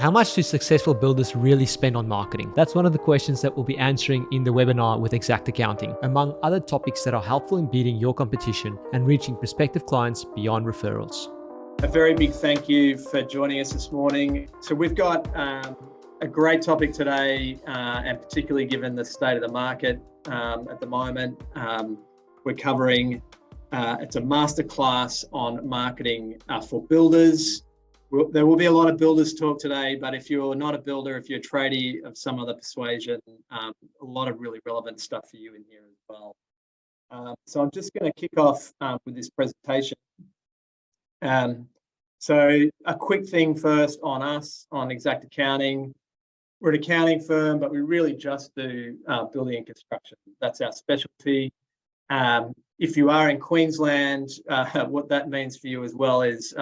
How much do successful builders really spend on marketing? That's one of the questions that we'll be answering in the webinar with Xact Accounting, among other topics that are helpful in beating your competition and reaching prospective clients beyond referrals. A very big thank you for joining us this morning. So we've got a great topic today, and particularly given the state of the market at the moment, we're covering, it's a masterclass on marketing for builders. There will be a lot of builders talk today, but if you're not a builder, if you're a tradie of some other persuasion, a lot of really relevant stuff for you in here as well. So I'm just going to kick off with this presentation. So a quick thing first on us, on Xact Accounting. We're an accounting firm, but we really just do building and construction. That's our specialty. If you are in Queensland, what that means for you as well is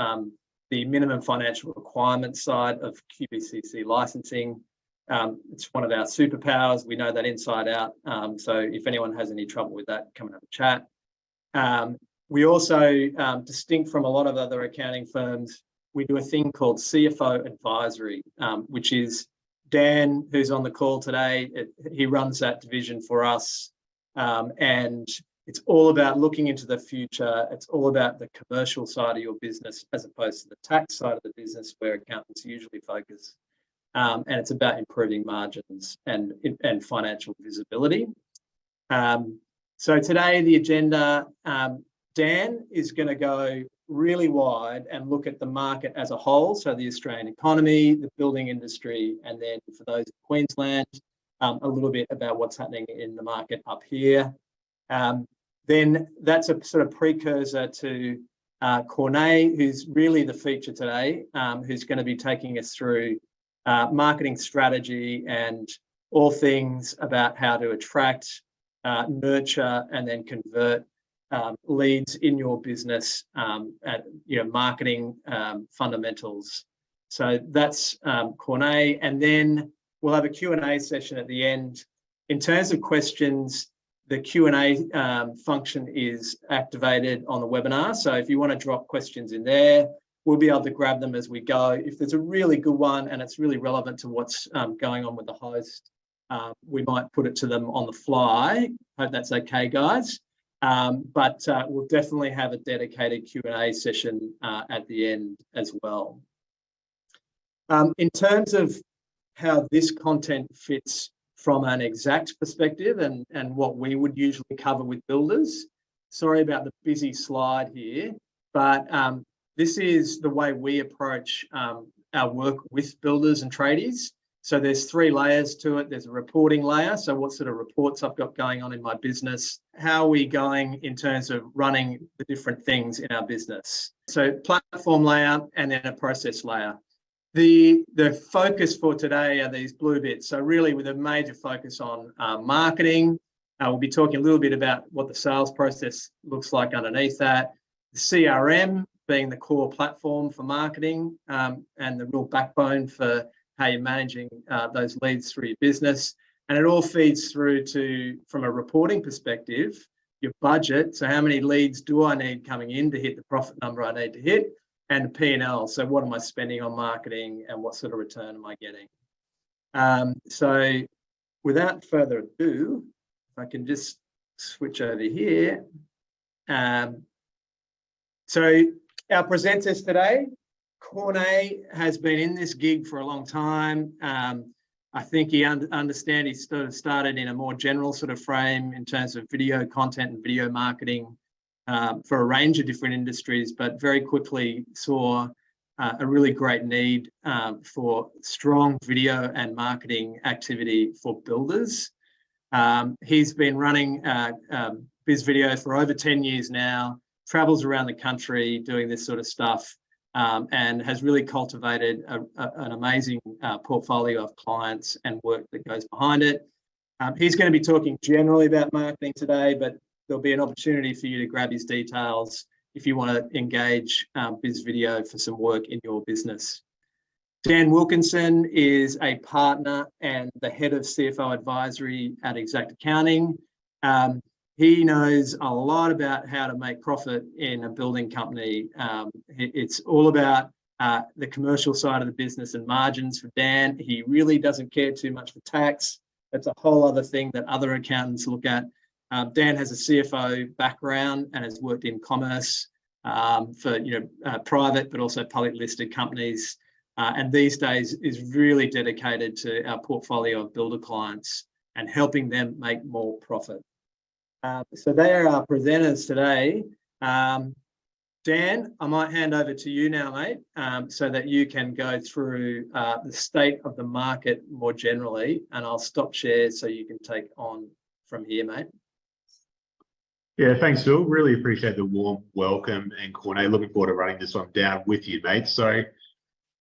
the minimum financial requirements side of QBCC licensing. It's one of our superpowers. We know that inside out. So if anyone has any trouble with that, come and have a chat. We also, distinct from a lot of other accounting firms, we do a thing called CFO advisory, which is Dan, who's on the call today. He runs that division for us. And it's all about looking into the future. It's all about the commercial side of your business as opposed to the tax side of the business where accountants usually focus. And it's about improving margins and financial visibility. So today, the agenda, Dan is going to go really wide and look at the market as a whole. So the Australian economy, the building industry, and then for those in Queensland, a little bit about what's happening in the market up here. Then that's a sort of precursor to Cornet, who's really the feature today, who's going to be taking us through marketing strategy and all things about how to attract, nurture, and then convert leads in your business at marketing fundamentals. So that's Cornet, and then we'll have a Q&A session at the end. In terms of questions, the Q&A function is activated on the webinar. So if you want to drop questions in there, we'll be able to grab them as we go. If there's a really good one and it's really relevant to what's going on with the host, we might put it to them on the fly. Hope that's okay, guys. But we'll definitely have a dedicated Q&A session at the end as well. In terms of how this content fits from an Xact perspective and what we would usually cover with builders. Sorry about the busy slide here, but this is the way we approach our work with builders and tradies. So there's 3 layers to it. There's a reporting layer. So what sort of reports I've got going on in my business? How are we going in terms of running the different things in our business? So platform layer and then a process layer. The focus for today are these blue bits. So really with a major focus on marketing. We'll be talking a little bit about what the sales process looks like underneath that. The CRM being the core platform for marketing and the real backbone for how you're managing those leads through your business. And it all feeds through to, from a reporting perspective, your budget. So how many leads do I need coming in to hit the profit number I need to hit? And the P&L. So what am I spending on marketing and what sort of return am I getting? So without further ado, if I can just switch over here. So our presenters today, Cornet has been in this gig for a long time. I think he understands he sort of started in a more general sort of frame in terms of video content and video marketing for a range of different industries, but very quickly saw a really great need for strong video and marketing activity for builders. He's been running Biz Video for over 10 years now, travels around the country doing this sort of stuff, and has really cultivated an amazing portfolio of clients and work that goes behind it. He's going to be talking generally about marketing today, but there'll be an opportunity for you to grab his details if you want to engage Biz Video for some work in your business. Dan Wilkinson is a partner and the head of CFO advisory at Xact Accounting. He knows a lot about how to make profit in a building company. It's all about the commercial side of the business and margins for Dan. He really doesn't care too much for tax. That's a whole other thing that other accountants look at. Dan has a CFO background and has worked in commerce for private but also public listed companies, and these days is really dedicated to our portfolio of builder clients and helping them make more profit. So they are our presenters today. Dan, I might hand over to you now, mate, so that you can go through the state of the market more generally, and I'll stop share so you can take on from here, mate. Yeah, thanks, Phil. Really appreciate the warm welcome, and Corné, looking forward to running this one down with you, mate. So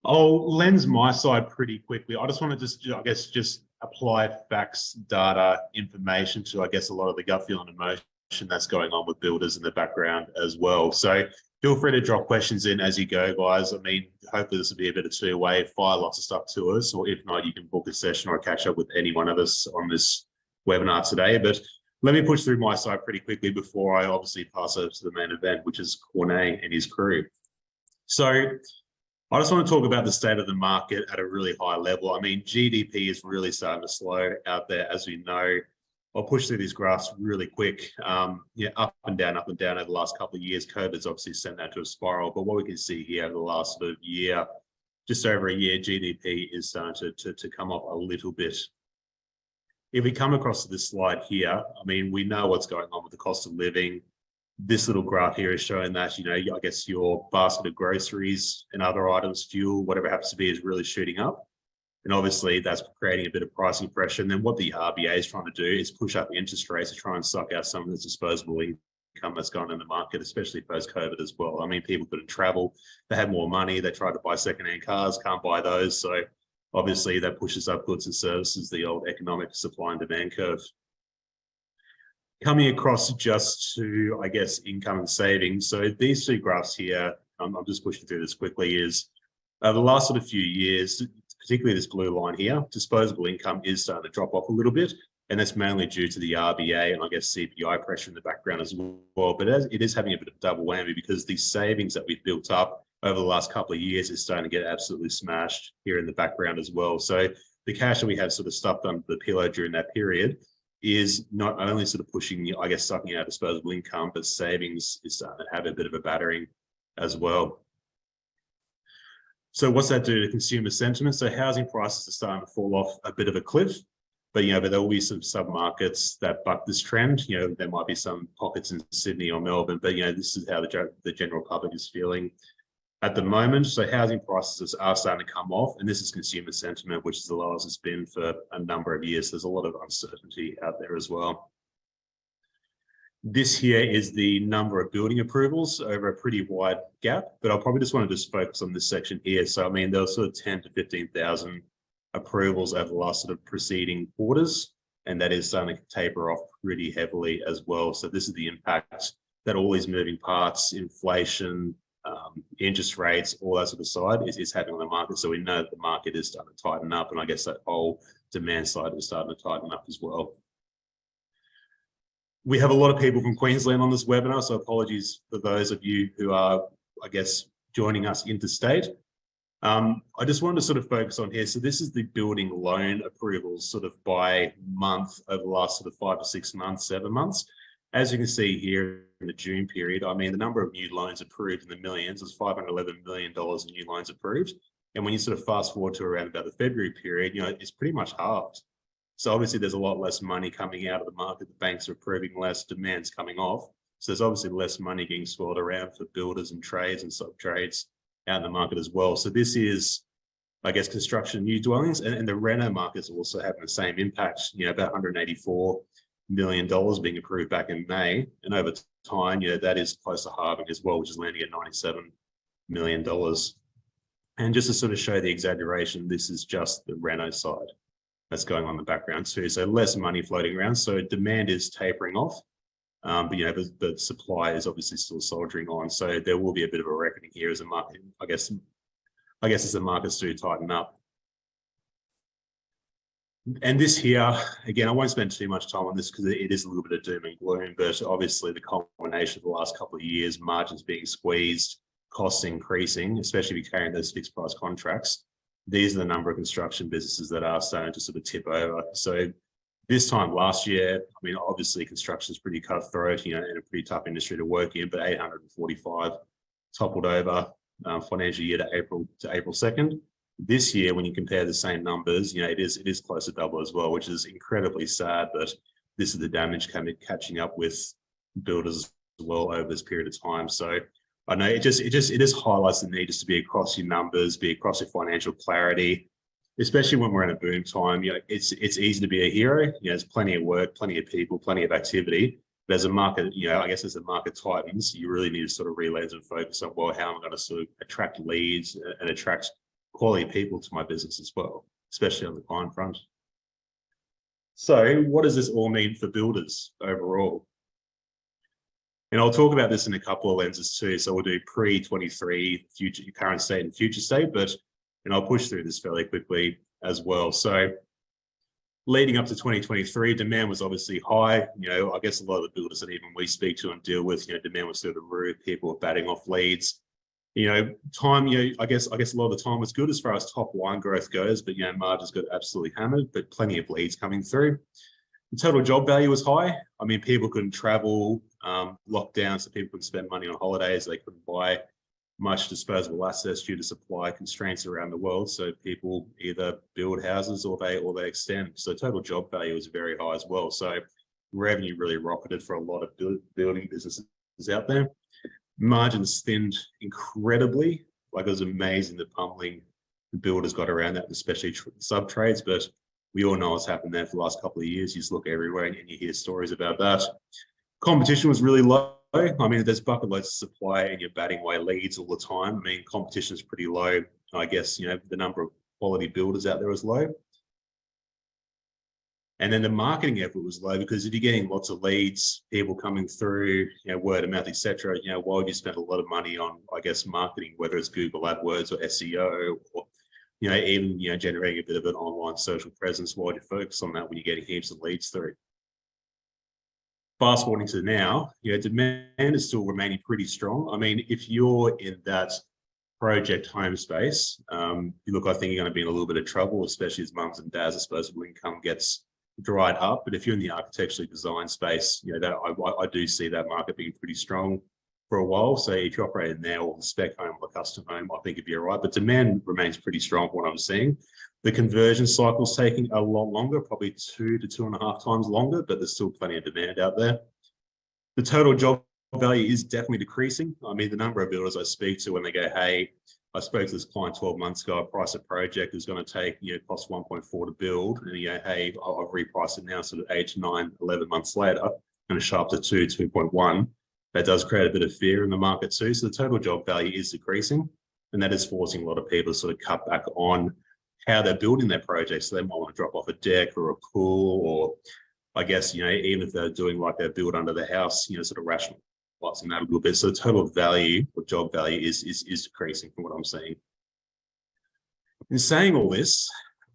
I'll lens my side pretty quickly. I just want to just apply facts, data, information to, a lot of the gut feel and emotion that's going on with builders in the background as well. So feel free to drop questions in as you go, guys. I mean, hopefully this will be a bit of two-way, fire lots of stuff to us, or if not, you can book a session or catch up with any one of us on this webinar today. But let me push through my side pretty quickly before I obviously pass over to the main event, which is Corné and his crew. So I just want to talk about the state of the market at a really high level. I mean, GDP is really starting to slow out there, as we know. I'll push through these graphs really quick. Up and down over the last couple of years. COVID's obviously sent that to a spiral, but what we can see here over the last sort of year, just over a year, GDP is starting to come up a little bit. If we come across to this slide here, I mean, we know what's going on with the cost of living. This little graph here is showing that, your basket of groceries and other items, fuel, whatever it happens to be, is really shooting up. And obviously that's creating a bit of pricing pressure. And then what the RBA is trying to do is push up interest rates to try and suck out some of the disposable income that's gone in the market, especially post-COVID as well. I mean, people couldn't travel, they had more money, they tried to buy secondhand cars, can't buy those. So obviously that pushes up goods and services, the old economic supply and demand curve. Coming across just to, income and savings. So these two graphs here, I'm just pushing through this quickly, is the last sort of few years, particularly this blue line here, disposable income is starting to drop off a little bit. And that's mainly due to the RBA and CPI pressure in the background as well. But it is having a bit of double whammy because the savings that we've built up over the last couple of years is starting to get absolutely smashed here in the background as well. So the cash that we have sort of stuffed under the pillow during that period is not only sort of pushing, sucking out disposable income, but savings is starting to have a bit of a battering as well. So what's that do to consumer sentiment? So housing prices are starting to fall off a bit of a cliff, but but there will be some sub-markets that buck this trend. There might be some pockets in Sydney or Melbourne, but this is how the general public is feeling at the moment. So housing prices are starting to come off, and this is consumer sentiment, which is the lowest it's been for a number of years. There's a lot of uncertainty out there as well. This here is the number of building approvals over a pretty wide gap, but I'll probably just want to focus on this section here. So, I mean, there was sort of 10 to 15,000 approvals over the last sort of preceding quarters, and that is starting to taper off pretty heavily as well. So this is the impact that all these moving parts, inflation, interest rates, all that sort of side is having on the market. So we know that the market is starting to tighten up, and that whole demand side is starting to tighten up as well. We have a lot of people from Queensland on this webinar, so apologies for those of you who are, joining us interstate. I just wanted to sort of focus on here. So this is the building loan approvals sort of by month over the last sort of 5 to 6 months, 7 months. As you can see here in the June period, I mean, the number of new loans approved in the millions was $511 million in new loans approved. And when you sort of fast forward to around about the February period, it's pretty much halved. So obviously there's a lot less money coming out of the market. The banks are approving less, demand's coming off. So there's obviously less money getting swirled around for builders and trades and sub-trades out in the market as well. So this is, construction new dwellings, and the reno markets are also having the same impact, about $184 million being approved back in May. And over time, that is close to halving as well, which is landing at $97 million. And just to sort of show the exaggeration, this is just the reno side that's going on in the background too. So less money floating around. So demand is tapering off, but the supply is obviously still soldiering on. So there will be a bit of a reckoning here as a market, I guess as the markets do tighten up. And this here, again, I won't spend too much time on this because it is a little bit of doom and gloom, but obviously the combination of the last couple of years, margins being squeezed, costs increasing, especially if you're carrying those fixed price contracts, these are the number of construction businesses that are starting to sort of tip over. So this time last year, I mean, obviously construction is pretty cutthroat, you know, and a pretty tough industry to work in, but 845 toppled over financial year to April 2nd. This year, when you compare the same numbers, you know, it is close to double as well, which is incredibly sad, but this is the damage catching up with builders as well over this period of time. So I know it just highlights the need just to be across your numbers, be across your financial clarity, especially when we're in a boom time. You know, it's easy to be a hero. You know, there's plenty of work, plenty of people, plenty of activity. But as a market, you know, I guess as the market tightens, you really need to sort of relate and focus on, well, how am I going to sort of attract leads and attract quality people to my business as well, especially on the client front. So what does this all mean for builders overall? And I'll talk about this in a couple of lenses too. So we'll do pre-23, future, current state and future state, and I'll push through this fairly quickly as well. So leading up to 2023, demand was obviously high. You know, I guess a lot of the builders that even we speak to and deal with, you know, demand was through the roof. People were batting off leads. You know, time, you know, I guess a lot of the time was good as far as top line growth goes, but, you know, margins got absolutely hammered, but plenty of leads coming through. The total job value was high. I mean, people couldn't travel, lockdown, so people couldn't spend money on holidays. They couldn't buy much disposable assets due to supply constraints around the world. So people either build houses or they extend. So total job value was very high as well. So revenue really rocketed for a lot of building businesses out there. Margins thinned incredibly. Like, it was amazing the pummeling the builders got around that, especially sub trades. But we all know what's happened there for the last couple of years. You just look everywhere and you hear stories about that. Competition was really low. I mean, there's bucket loads of supply and you're batting away leads all the time. I mean, competition is pretty low. I guess, you know, the number of quality builders out there was low. And then the marketing effort was low, because if you're getting lots of leads, people coming through, you know, word of mouth, etc., you know, why would you spend a lot of money on, I guess, marketing, whether it's Google AdWords or SEO, or, you know, even, you know, generating a bit of an online social presence? Why would you focus on that when you're getting heaps of leads through? Fast forwarding to now, you know, demand is still remaining pretty strong. I mean, if you're in that project home space, you look, I think you're going to be in a little bit of trouble, especially as mums and dads' disposable income gets dried up. But if you're in the architecturally design space, you know, that I do see that market being pretty strong for a while. So if you're operating there, or the spec home or the custom home, I think it'd be all right. But demand remains pretty strong from what I'm seeing. The conversion cycle is taking a lot longer, probably 2 to 2.5 times longer, but there's still plenty of demand out there. The total job value is definitely decreasing. I mean, the number of builders I speak to when they go, hey, I spoke to this client 12 months ago, I priced a project is going to take, you know, cost 1.4 to build. And you go, hey, I've repriced it now, sort of 8, 9, 11 months later, going to show up to 2.1. That does create a bit of fear in the market too. So the total job value is decreasing, and that is forcing a lot of people to sort of cut back on how they're building their projects. So they might want to drop off a deck or a pool, or I guess, you know, even if they're doing like a build under the house, you know, sort of rationalizing that a little bit. So the total value or job value is decreasing from what I'm seeing. In saying all this,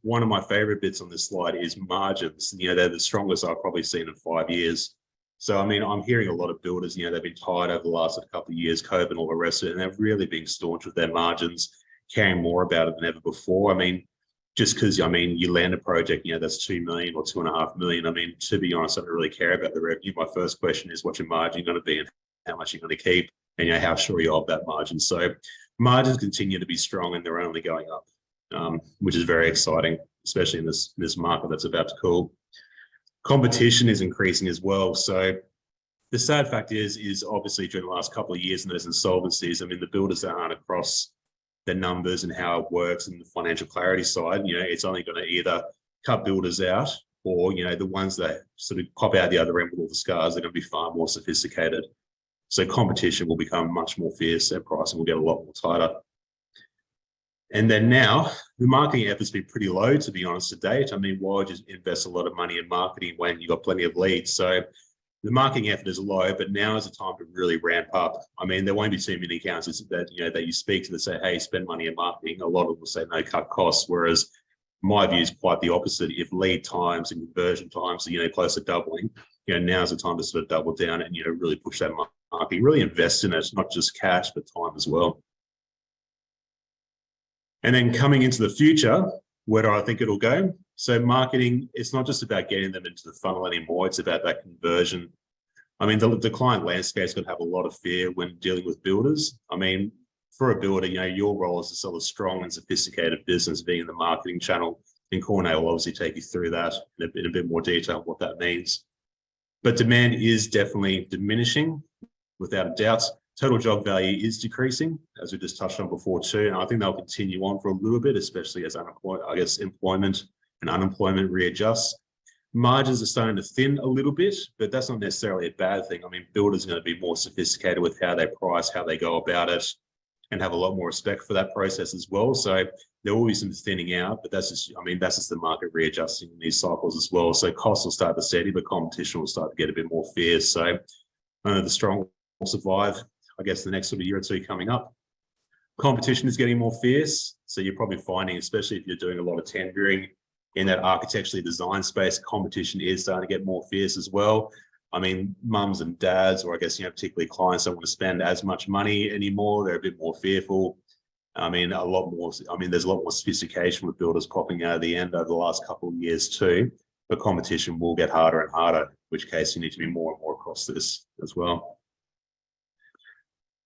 one of my favorite bits on this slide is margins. You know, they're the strongest I've probably seen in 5 years. So, I mean, I'm hearing a lot of builders, you know, they've been tired over the last couple of years, COVID and all the rest of it, and they've really been staunch with their margins, caring more about it than ever before. I mean, just because, I mean, you land a project, you know, that's 2 million or 2.5 million. I mean, to be honest, I don't really care about the revenue. My first question is, what's your margin going to be and how much you're going to keep, and, you know, how sure you are of that margin. So margins continue to be strong, and they're only going up, which is very exciting, especially in this market that's about to cool. Competition is increasing as well. So the sad fact is obviously during the last couple of years, and there's insolvencies, I mean, the builders that aren't across the numbers and how it works and the financial clarity side, you know, it's only going to either cut builders out, or, you know, the ones that sort of pop out the other end with all the scars, they're going to be far more sophisticated. So competition will become much more fierce, and pricing will get a lot more tighter. And then now, the marketing effort's been pretty low, to be honest, to date. I mean, why would you invest a lot of money in marketing when you've got plenty of leads? So the marketing effort is low, but now is the time to really ramp up. I mean, there won't be too many accounts that, you know, that you speak to that say, hey, spend money in marketing. A lot of them will say, no, cut costs. Whereas my view is quite the opposite. If lead times and conversion times are, you know, close to doubling, you know, now's the time to sort of double down and, you know, really push that marketing, really invest in it, not just cash, but time as well. And then coming into the future, where do I think it'll go? So marketing, it's not just about getting them into the funnel anymore. It's about that conversion. I mean, the client landscape's going to have a lot of fear when dealing with builders. I mean, for a builder, you know, your role is to sell a strong and sophisticated business being the marketing channel. And Corné will obviously take you through that in a bit more detail, what that means. But demand is definitely diminishing, without a doubt. Total job value is decreasing, as we just touched on before too. And I think they'll continue on for a little bit, especially as employment and unemployment readjusts. Margins are starting to thin a little bit, but that's not necessarily a bad thing. I mean, builders are going to be more sophisticated with how they price, how they go about it, and have a lot more respect for that process as well. So there will be some thinning out, but that's just the market readjusting in these cycles as well. So costs will start to steady, but competition will start to get a bit more fierce. So the strong will survive, I guess, the next sort of year or two coming up. Competition is getting more fierce. So you're probably finding, especially if you're doing a lot of tendering in that architecturally design space, competition is starting to get more fierce as well. I mean, mums and dads, or I guess, particularly clients, don't want to spend as much money anymore. They're a bit more fearful. I mean, there's a lot more sophistication with builders popping out of the end over the last couple of years too. But competition will get harder and harder, in which case you need to be more and more across this as well.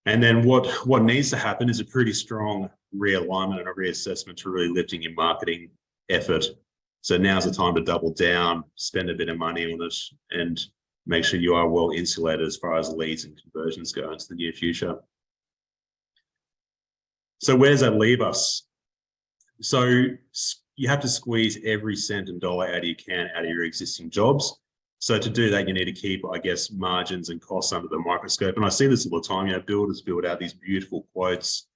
And then what needs to happen is a pretty strong realignment and a reassessment to really lifting your marketing effort. So now's the time to double down, spend a bit of money on it, and make sure you are well insulated as far as leads and conversions go into the near future. So where does that leave us? So you have to squeeze every cent and dollar you can out of your existing jobs. So to do that, you need to keep, I guess, margins and costs under the microscope. And I see this all the time. Builders build out these beautiful quotes.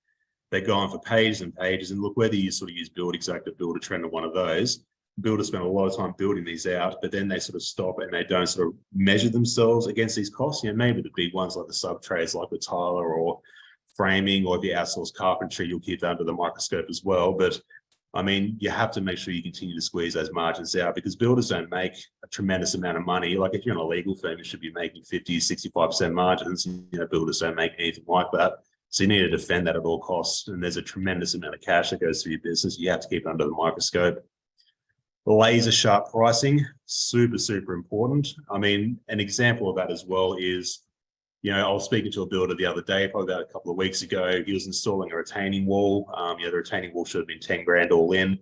They go on for pages and pages. And look, whether you sort of use Build Xact or Build a Trend or one of those, builders spend a lot of time building these out, but then they sort of stop and they don't sort of measure themselves against these costs. Maybe the big ones like the sub trades, like the tiler or framing, or if you outsource carpentry, you'll keep that under the microscope as well. But I mean, you have to make sure you continue to squeeze those margins out, because builders don't make a tremendous amount of money. Like if you're in a legal firm, you should be making 50, 65% margins. Builders don't make anything like that. So you need to defend that at all costs. And there's a tremendous amount of cash that goes through your business. You have to keep it under the microscope. Laser sharp pricing, super, super important. I mean, an example of that as well is, I was speaking to a builder the other day, probably about a couple of weeks ago. He was installing a retaining wall. The retaining wall should have been 10 grand all in.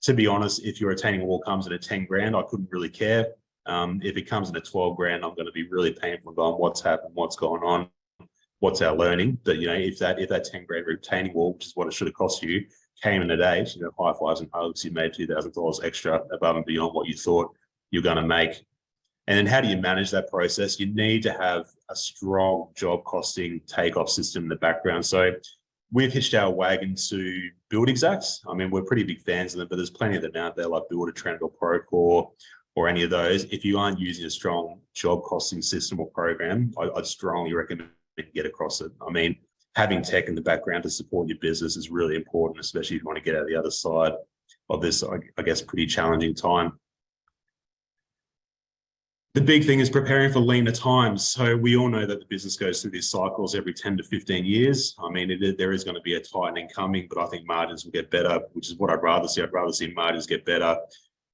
To be honest, if your retaining wall comes in at 10 grand, I couldn't really care. If it comes in at 12 grand, I'm going to be really painful and going, what's happened, what's going on, what's our learning? But if that 10 grand retaining wall, which is what it should have cost you, came in at 8, high fives and hugs, you made $2,000 extra above and beyond what you thought you're going to make. And then how do you manage that process? You need to have a strong job costing takeoff system in the background. So we've hitched our wagon to Build Xact. I mean, we're pretty big fans of them, but there's plenty of them out there like Build a Trend or Procore or any of those. If you aren't using a strong job costing system or program, I'd strongly recommend you get across it. I mean, having tech in the background to support your business is really important, especially if you want to get out the other side of this, I guess, pretty challenging time. The big thing is preparing for leaner times. So we all know that the business goes through these cycles every 10 to 15 years. I mean, there is going to be a tightening coming, but I think margins will get better, which is what I'd rather see. I'd rather see margins get better,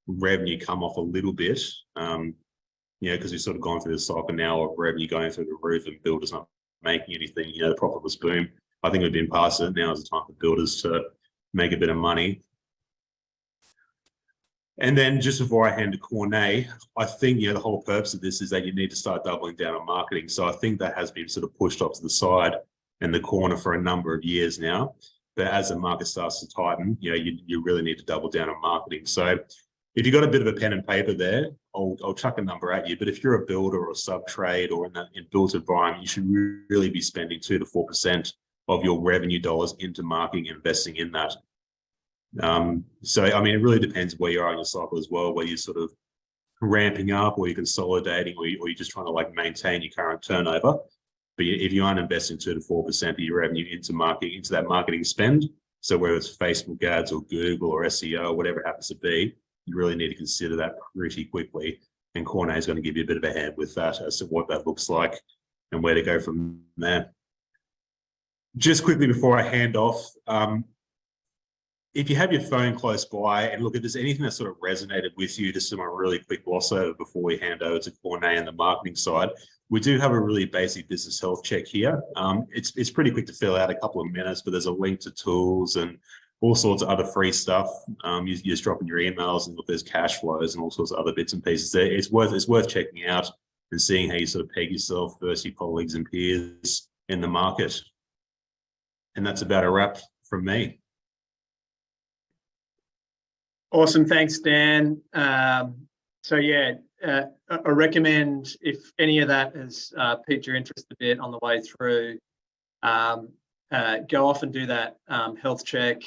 revenue come off a little bit, because we've sort of gone through this cycle now of revenue going through the roof and builders not making anything, the profitless boom. I think we've been past it. Now is the time for builders to make a bit of money. And then just before I hand to Corné, I think, the whole purpose of this is that you need to start doubling down on marketing. So I think that has been sort of pushed off to the side and the corner for a number of years now. But as the market starts to tighten, you really need to double down on marketing. So if you've got a bit of a pen and paper there, I'll chuck a number at you. But if you're a builder or a sub trade or in built environment, you should really be spending 2 to 4% of your revenue dollars into marketing and investing in that. So, I mean, it really depends where you are in your cycle as well, where you're sort of ramping up or you're consolidating or you're just trying to maintain your current turnover. But if you aren't investing 2 to 4% of your revenue into marketing, into that marketing spend, so whether it's Facebook ads or Google or SEO or whatever it happens to be, you really need to consider that pretty quickly. And Corné is going to give you a bit of a hand with that as to what that looks like and where to go from there. Just quickly before I hand off, if you have your phone close by and look, if there's anything that sort of resonated with you, just a really quick gloss over before we hand over to Corné and the marketing side. We do have a really basic business health check here. It's pretty quick to fill out, a couple of minutes, but there's a link to tools and all sorts of other free stuff. You just drop in your emails and look, there's cash flows and all sorts of other bits and pieces there. It's worth checking out and seeing how you sort of peg yourself versus your colleagues and peers in the market. And that's about a wrap from me. Awesome. Thanks, Dan. So yeah, I recommend, if any of that has piqued your interest a bit on the way through, go off and do that health check.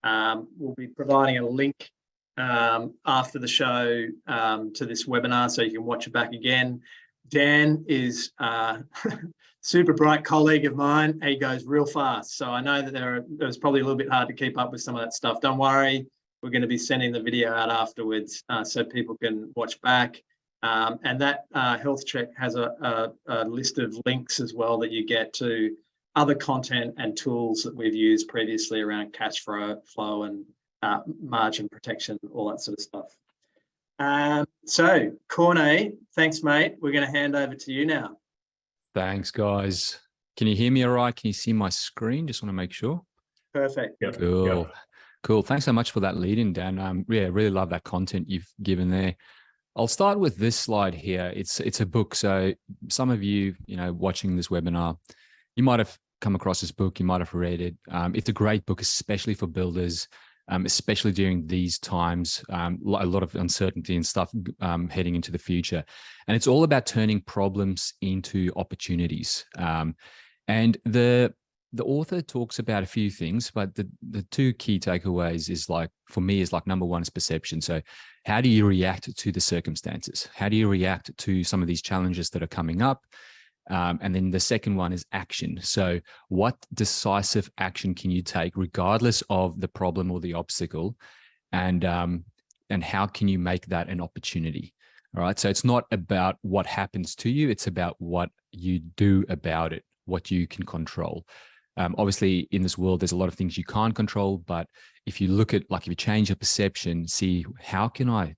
We'll be providing a link after the show to this webinar, so you can watch it back again. Dan is a super bright colleague of mine. He goes real fast. So I know that it was probably a little bit hard to keep up with some of that stuff. Don't worry. We're going to be sending the video out afterwards so people can watch back. And that health check has a list of links as well that you get to other content and tools that we've used previously around cash flow and margin protection, all that sort of stuff. So, Corné, thanks, mate. We're going to hand over to you now. Thanks, guys. Can you hear me all right? Can you see my screen? Just want to make sure. Perfect. Yep. Cool. Yep. Cool. Thanks so much for that lead in, Dan. Yeah, really love that content you've given there. I'll start with this slide here. It's a book. So some of you, watching this webinar, you might have come across this book. You might have read it. It's a great book, especially for builders, especially during these times, a lot of uncertainty and stuff heading into the future. And it's all about turning problems into opportunities. And the author talks about a few things, but the two key takeaways is for me, number one is perception. So how do you react to the circumstances? How do you react to some of these challenges that are coming up? And then the second one is action. So what decisive action can you take regardless of the problem or the obstacle? And how can you make that an opportunity? All right. So it's not about what happens to you. It's about what you do about it, what you can control. Obviously, in this world, there's a lot of things you can't control. But if you look at, if you change your perception, see how can I,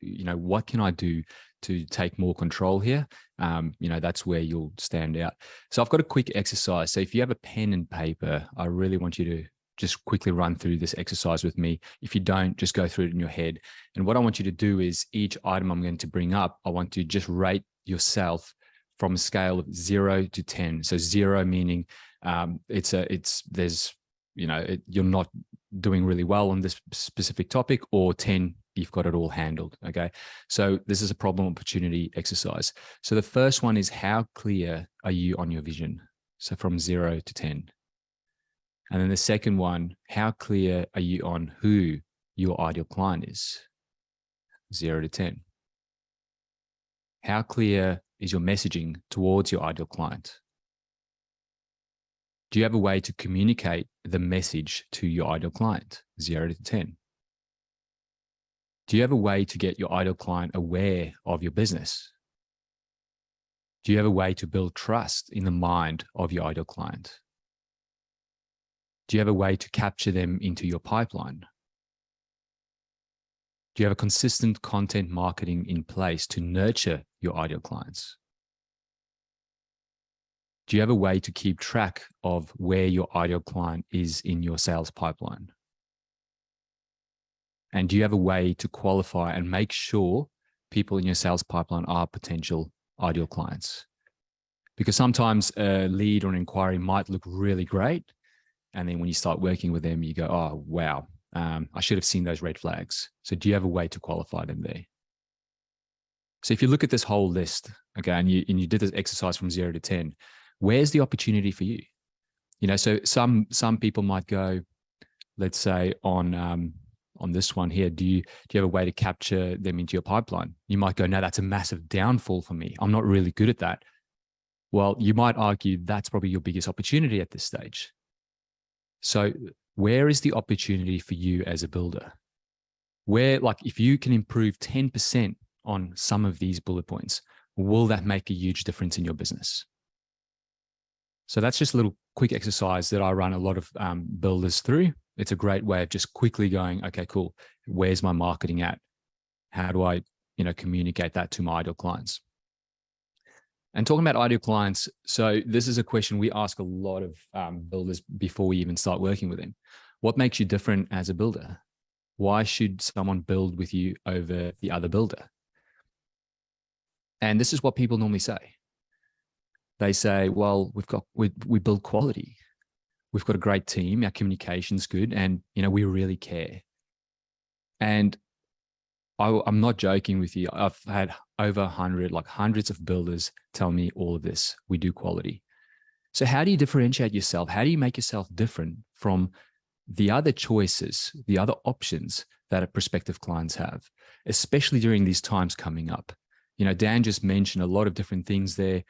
what can I do to take more control here? That's where you'll stand out. So I've got a quick exercise. So if you have a pen and paper, I really want you to just quickly run through this exercise with me. If you don't, just go through it in your head. And what I want you to do is each item I'm going to bring up, I want to just rate yourself from a scale of 0 to 10. So 0 meaning you're not doing really well on this specific topic, or 10, you've got it all handled. Okay. So this is a problem opportunity exercise. So the first one is, how clear are you on your vision? So from 0 to 10. And then the second one, how clear are you on who your ideal client is? 0 to 10. How clear is your messaging towards your ideal client? Do you have a way to communicate the message to your ideal client? 0 to 10. Do you have a way to get your ideal client aware of your business? Do you have a way to build trust in the mind of your ideal client? Do you have a way to capture them into your pipeline? Do you have a consistent content marketing in place to nurture your ideal clients? Do you have a way to keep track of where your ideal client is in your sales pipeline? And do you have a way to qualify and make sure people in your sales pipeline are potential ideal clients? Because sometimes a lead or an inquiry might look really great. And then when you start working with them, you go, oh, wow, I should have seen those red flags. So do you have a way to qualify them there? So if you look at this whole list, okay, and you did this exercise from 0 to 10, where's the opportunity for you? So some people might go, let's say on this one here, do you have a way to capture them into your pipeline? You might go, no, that's a massive downfall for me. I'm not really good at that. Well, you might argue that's probably your biggest opportunity at this stage. So where is the opportunity for you as a builder? Where, if you can improve 10% on some of these bullet points, will that make a huge difference in your business? So that's just a little quick exercise that I run a lot of builders through. It's a great way of just quickly going, okay, cool. Where's my marketing at? How do I, communicate that to my ideal clients? And talking about ideal clients, so this is a question we ask a lot of builders before we even start working with them. What makes you different as a builder? Why should someone build with you over the other builder? And this is what people normally say. They say, well, we build quality. We've got a great team. Our communication's good. And, we really care. And I'm not joking with you. I've had over 100, like hundreds of builders tell me all of this. We do quality. So how do you differentiate yourself? How do you make yourself different from the other choices, the other options that prospective clients have, especially during these times coming up? Dan just mentioned a lot of different things there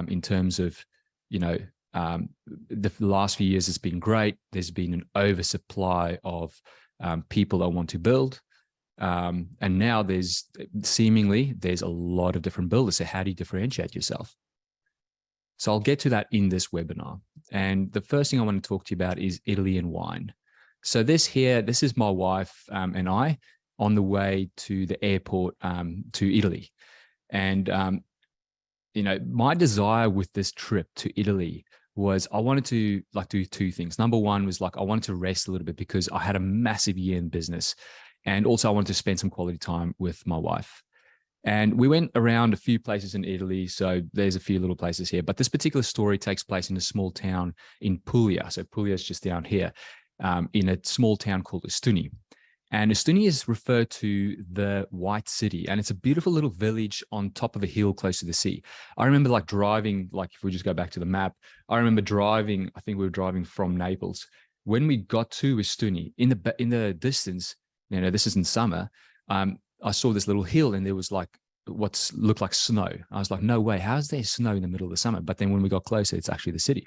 in terms of, the last few years has been great. There's been an oversupply of people that want to build. And now there's a lot of different builders. So how do you differentiate yourself? So I'll get to that in this webinar. And the first thing I want to talk to you about is Italy and wine. So this is my wife and I on the way to the airport to Italy. And, my desire with this trip to Italy was I wanted to do two things. Number one was I wanted to rest a little bit because I had a massive year in business. And also I wanted to spend some quality time with my wife. And we went around a few places in Italy. So there's a few little places here, but this particular story takes place in a small town in Puglia. So Puglia is just down here in a small town called Ostuni. And Ostuni is referred to the White City, and it's a beautiful little village on top of a hill close to the sea. I remember driving, if we just go back to the map, I remember driving, I think we were driving from Naples. When we got to Ostuni, in the distance, this is in summer, I saw this little hill and there was what looked like snow. I was like, no way, how's there snow in the middle of the summer? But then when we got closer, it's actually the city.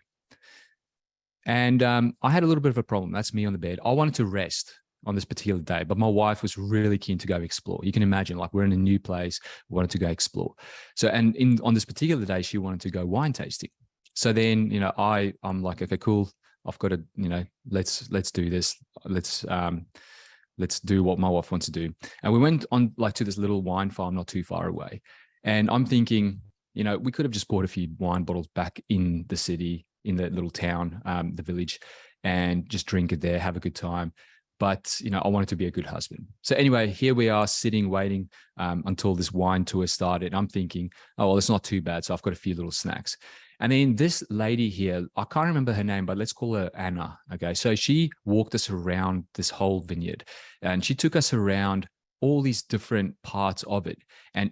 And I had a little bit of a problem. That's me on the bed. I wanted to rest on this particular day, but my wife was really keen to go explore. You can imagine, we're in a new place, we wanted to go explore. So, and on this particular day, she wanted to go wine tasting. So then, I'm like, okay, cool. I've got to, let's do this. Let's do what my wife wants to do. And we went on to this little wine farm not too far away. And I'm thinking, we could have just bought a few wine bottles back in the city, in the little town, the village, and just drink it there, have a good time. But, I wanted to be a good husband. So anyway, here we are sitting, waiting until this wine tour started. I'm thinking, oh, well, it's not too bad. So I've got a few little snacks. And then this lady here, I can't remember her name, but let's call her Anna. Okay. So she walked us around this whole vineyard and she took us around all these different parts of it. And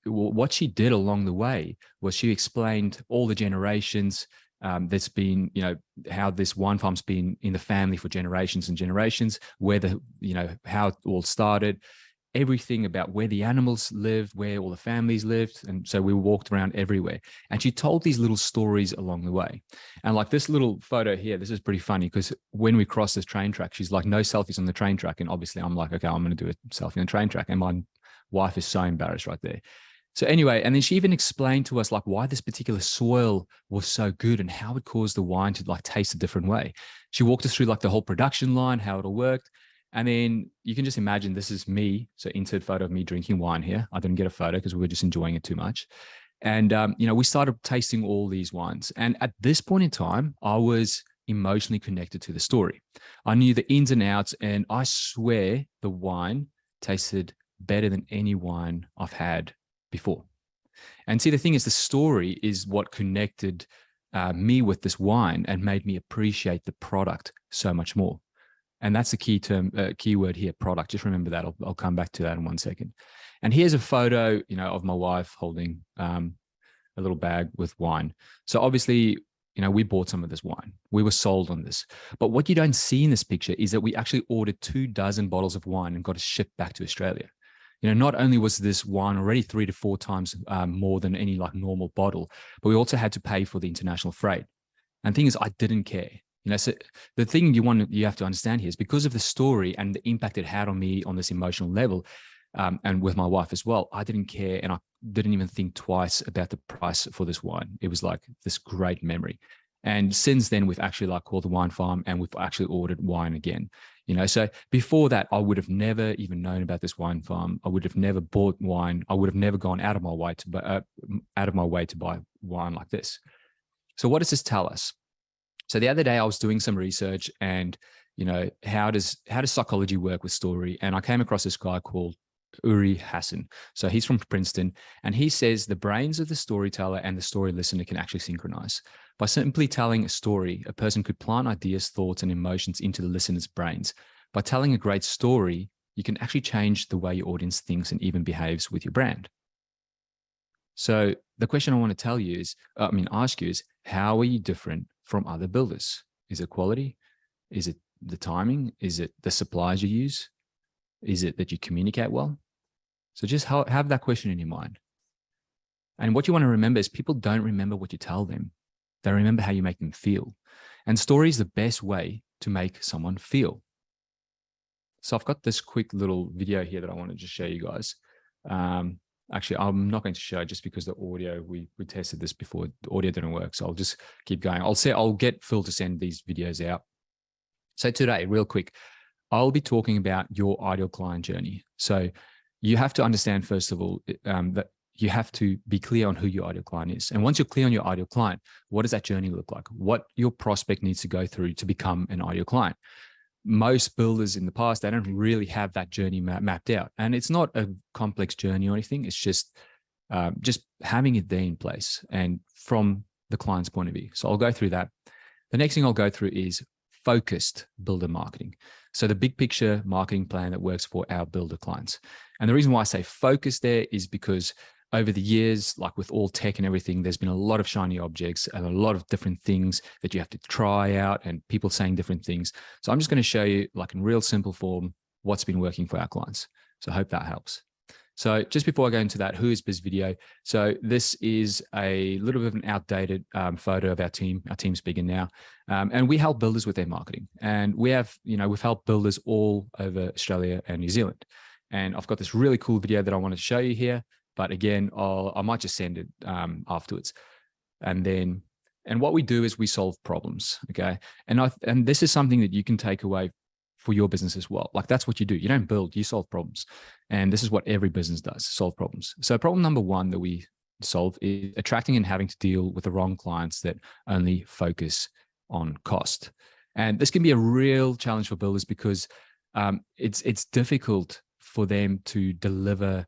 what she did along the way was she explained all the generations that's been, how this wine farm's been in the family for generations and generations, where how it all started, everything about where the animals lived, where all the families lived. And so we walked around everywhere. And she told these little stories along the way. And this little photo here, this is pretty funny because when we crossed this train track, she's like, no selfies on the train track. And obviously I'm like, okay, I'm going to do a selfie on the train track. And my wife is so embarrassed right there. So anyway, and then she even explained to us why this particular soil was so good and how it caused the wine to taste a different way. She walked us through the whole production line, how it all worked. And then you can just imagine this is me. So insert photo of me drinking wine here. I didn't get a photo because we were just enjoying it too much. And, we started tasting all these wines. And at this point in time, I was emotionally connected to the story. I knew the ins and outs, and I swear the wine tasted better than any wine I've had before. And see, the thing is, the story is what connected me with this wine and made me appreciate the product so much more. And that's the key word here, product. Just remember that. I'll come back to that in 1 second. And here's a photo, of my wife holding a little bag with wine. So obviously, we bought some of this wine. We were sold on this. But what you don't see in this picture is that we actually ordered 24 bottles of wine and got it shipped back to Australia. Not only was this wine already 3 to 4 times more than any normal bottle, but we also had to pay for the international freight. And the thing is, I didn't care. So the thing you have to understand here is because of the story and the impact it had on me on this emotional level, and with my wife as well, I didn't care, and didn't even think twice about the price for this wine. It was like this great memory. And since then, we've actually like called the wine farm and we've actually ordered wine again. So before that, I would have never even known about this wine farm. I would have never bought wine. I would have never gone out of my way to buy wine like this. So what does this tell us? So the other day I was doing some research and, how does psychology work with story? And I came across this guy called Uri Hassan. So he's from Princeton, and he says the brains of the storyteller and the story listener can actually synchronize. By simply telling a story, a person could plant ideas, thoughts, and emotions into the listener's brains. By telling a great story, you can actually change the way your audience thinks and even behaves with your brand. So the question I want to ask you is, how are you different from other builders? Is it quality? Is it the timing? Is it the supplies you use? Is it that you communicate well? So just have that question in your mind. And what you want to remember is people don't remember what you tell them. They remember how you make them feel. And story is the best way to make someone feel. So I've got this quick little video here that I want to just show you guys. Actually, I'm not going to show just because the audio, we tested this before, the audio didn't work. So I'll just keep going. I'll get Phil to send these videos out. So today, real quick, I'll be talking about your ideal client journey. So you have to understand, first of all, that you have to be clear on who your ideal client is. And once you're clear on your ideal client, what does that journey look like? What your prospect needs to go through to become an ideal client? Most builders in the past, they don't really have that journey mapped out. And it's not a complex journey or anything. It's just having it there in place and from the client's point of view. So I'll go through that. The next thing I'll go through is focused builder marketing. So the big picture marketing plan that works for our builder clients. And the reason why I say focus there is because over the years, like with all tech and everything, there's been a lot of shiny objects and a lot of different things that you have to try out and people saying different things. So I'm just going to show you, like in real simple form, what's been working for our clients. So I hope that helps. So just before I go into that, who is this video? So this is a little bit of an outdated photo of our team. Our team's bigger now. And we help builders with their marketing. And we have, we've helped builders all over Australia and New Zealand. And I've got this really cool video that I want to show you here. But again, I might just send it afterwards. And what we do is we solve problems, okay? And this is something that you can take away for your business as well. Like that's what you do. You don't build, you solve problems. And this is what every business does, solve problems. So problem number one that we solve is attracting and having to deal with the wrong clients that only focus on cost. And this can be a real challenge for builders because it's difficult for them to deliver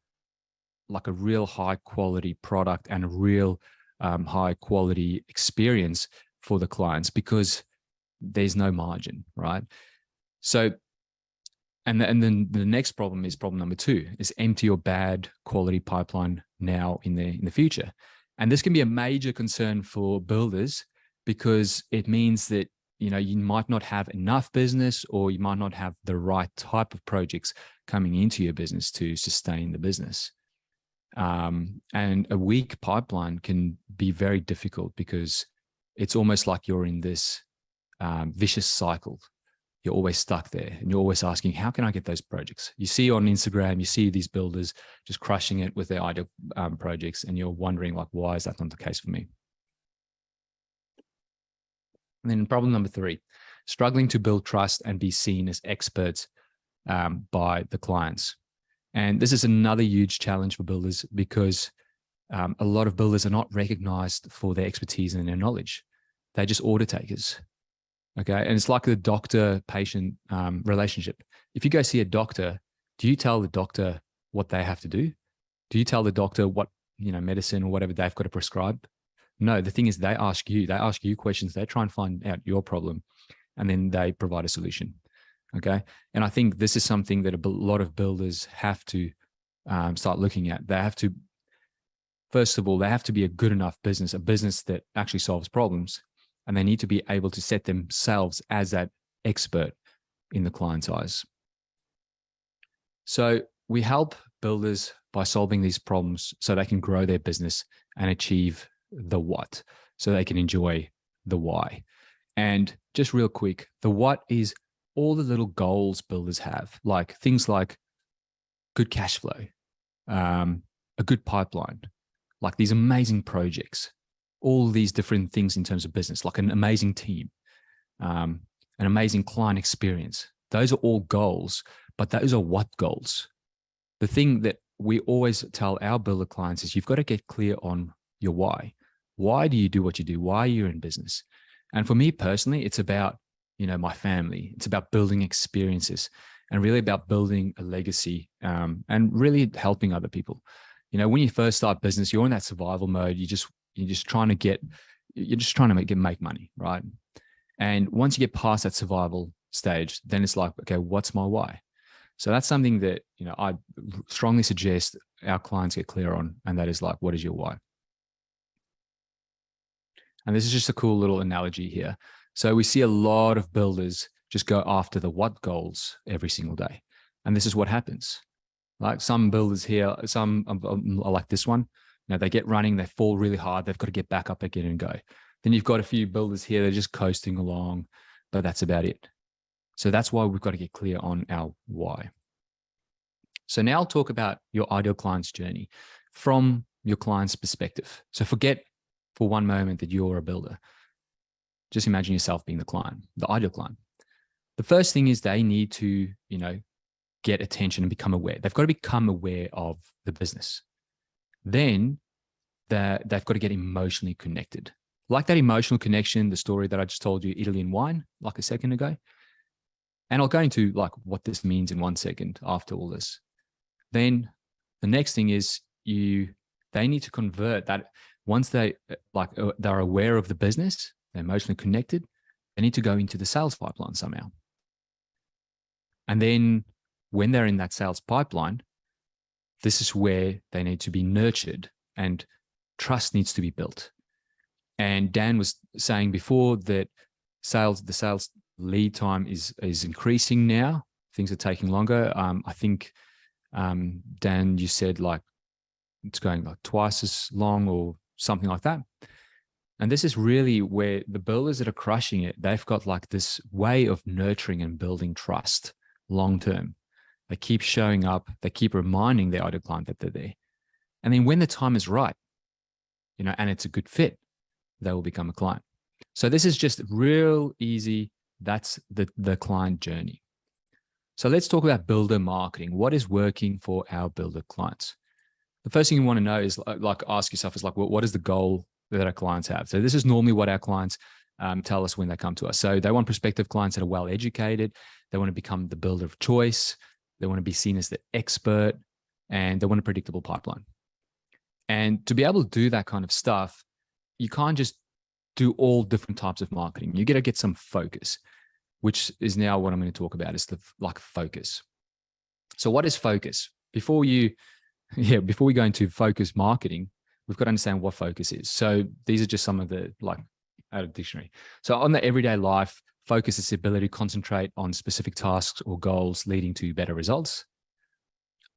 like a real high quality product and a real high quality experience for the clients because there's no margin, right? So, and then the next problem is problem number two is empty or bad quality pipeline now in the future. And this can be a major concern for builders because it means that, you might not have enough business or you might not have the right type of projects coming into your business to sustain the business. And a weak pipeline can be very difficult because it's almost like you're in this vicious cycle. You're always stuck there and you're always asking, how can I get those projects? You see on Instagram, you see these builders just crushing it with their ideal projects and you're wondering like, why is that not the case for me? And then problem number three, struggling to build trust and be seen as experts by the clients. And this is another huge challenge for builders because a lot of builders are not recognized for their expertise and their knowledge. They're just order takers. Okay. And it's like the doctor-patient relationship. If you go see a doctor, do you tell the doctor what they have to do? Do you tell the doctor what, medicine or whatever they've got to prescribe? No, the thing is they ask you questions. They try and find out your problem and then they provide a solution. Okay. And I think this is something that a lot of builders have to start looking at. They have to, first of all, they have to be a good enough business, a business that actually solves problems. And they need to be able to set themselves as that expert in the client's eyes. So we help builders by solving these problems so they can grow their business and achieve the what, so they can enjoy the why. And just real quick, the what is all the little goals builders have, like things like good cash flow, a a good pipeline, like these amazing projects, all these different things in terms of business, like an amazing team, an amazing client experience. Those are all goals, but those are what goals? The thing that we always tell our builder clients is you've got to get clear on your why. Why do you do what you do? Why are you in business? And for me personally, it's about, my family. It's about building experiences and really about building a legacy, and really helping other people. When you first start business, you're in that survival mode. You're just trying to make money, right? And once you get past that survival stage, then it's like, okay, what's my why? So that's something that, I strongly suggest our clients get clear on. And that is like, what is your why? And this is just a cool little analogy here. So we see a lot of builders just go after the what goals every single day. And this is what happens. Like some builders here, some are like this one, they get running, they fall really hard. They've got to get back up again and go. Then you've got a few builders here, they're just coasting along, but that's about it. So that's why we've got to get clear on our why. So now I'll talk about your ideal client's journey from your client's perspective. So forget for one moment that you're a builder. Just imagine yourself being the client, the ideal client. The first thing is they need to, get attention and become aware. They've got to become aware of the business. Then they've got to get emotionally connected. Like that emotional connection, the story that I just told you, Italy and wine, like a second ago. And I'll go into like what this means in 1 second after all this. Then the next thing is they need to convert that. Once they're aware of the business, they're emotionally connected, they need to go into the sales pipeline somehow. And then when they're in that sales pipeline, this is where they need to be nurtured and trust needs to be built. And Dan was saying before that the sales lead time is increasing now. Things are taking longer. I think, Dan, you said like it's going like twice as long or something like that. And this is really where the builders that are crushing it, they've got like this way of nurturing and building trust long-term. They keep showing up. They keep reminding their ideal client that they're there. And then when the time is right, and it's a good fit, they will become a client. So this is just real easy. That's the client journey. So let's talk about builder marketing. What is working for our builder clients? The first thing you want to know is like ask yourself is like, what is the goal that our clients have? So this is normally what our clients tell us when they come to us. So they want prospective clients that are well educated. They want to become the builder of choice. They want to be seen as the expert, and they want a predictable pipeline. And to be able to do that kind of stuff, you can't just do all different types of marketing. You got to get some focus, which is now what I'm going to talk about is the focus. So what is focus? Before we go into focus marketing, we've got to understand what focus is. So these are just some of the out of dictionary. So on the everyday life, focus is the ability to concentrate on specific tasks or goals leading to better results.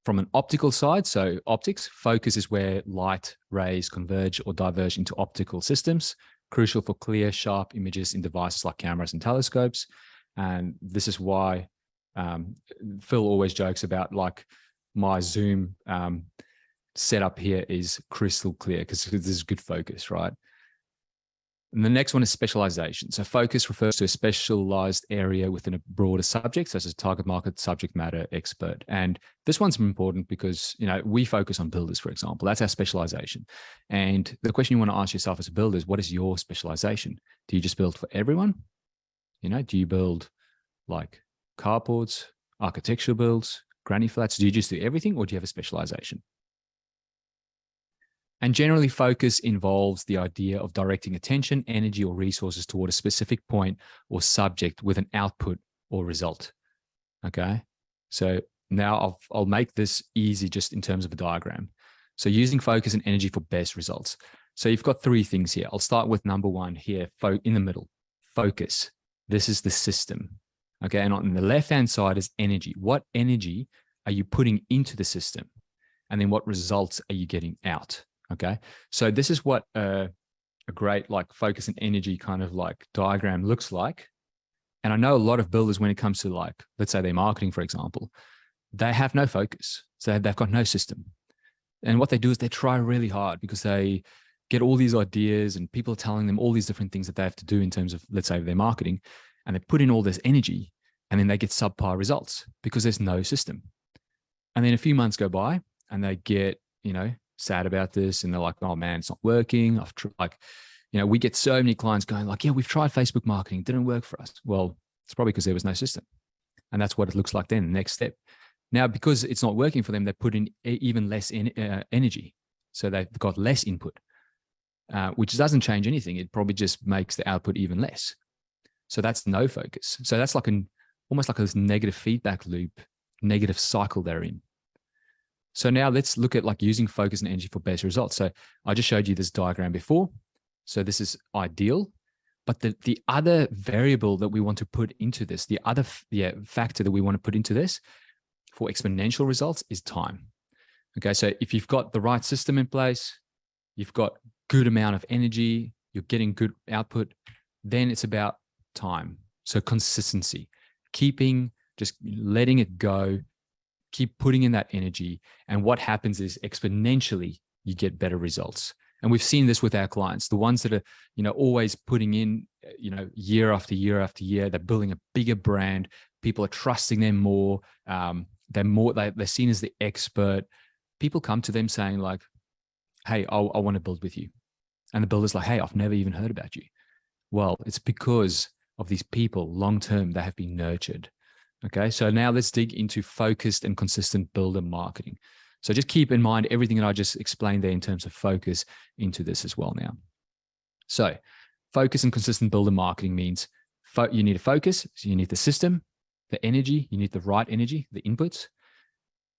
From an optical side, so optics, focus is where light rays converge or diverge into optical systems, crucial for clear, sharp images in devices like cameras and telescopes. And this is why Phil always jokes about like my Zoom setup here is crystal clear because this is good focus, right? And the next one is specialization. So focus refers to a specialized area within a broader subject, such as target market, subject matter expert. And this one's important because, we focus on builders, for example. That's our specialization. And the question you want to ask yourself as a builder is, what is your specialization? Do you just build for everyone? Do you build like carports, architectural builds, granny flats? Do you just do everything, or do you have a specialization? And generally, focus involves the idea of directing attention, energy, or resources toward a specific point or subject with an output or result. Okay. So now I'll make this easy just in terms of a diagram. So using focus and energy for best results. So you've got three things here. I'll start with number one here, in the middle, focus. This is the system. Okay. And on the left-hand side is energy. What energy are you putting into the system? And then what results are you getting out? Okay. So this is what a great focus and energy kind of diagram looks like. And I know a lot of builders, when it comes to let's say their marketing, for example, they have no focus. So they've got no system. And what they do is they try really hard because they get all these ideas and people are telling them all these different things that they have to do in terms of, let's say, their marketing, and they put in all this energy and then they get subpar results because there's no system. And then a few months go by and they get, sad about this. And they're like, oh man, it's not working. We get so many clients going like, yeah, we've tried Facebook marketing. It didn't work for us. Well, it's probably because there was no system. And that's what it looks like then, the next step. Now, because it's not working for them, they put in even less energy. So they've got less input, which doesn't change anything. It probably just makes the output even less. So that's no focus. So that's like almost like this negative feedback loop, negative cycle they're in. So now let's look at like using focus and energy for better results. So I just showed you this diagram before. So this is ideal. But the other variable that we want to put into this, the other factor that we want to put into this for exponential results is time. Okay, so if you've got the right system in place, you've got good amount of energy, you're getting good output, then it's about time. So consistency, just letting it go, keep putting in that energy. And what happens is exponentially, you get better results. And we've seen this with our clients, the ones that are, always putting in, year after year after year, they're building a bigger brand. People are trusting them more. They're seen as the expert. People come to them saying like, hey, I want to build with you. And the builder's like, hey, I've never even heard about you. Well, it's because of these people long-term, they have been nurtured. Okay. So now let's dig into focused and consistent builder marketing. So just keep in mind everything that I just explained there in terms of focus into this as well now. So focus and consistent builder marketing means you need a focus. So you need the system, the energy, you need the right energy, the inputs.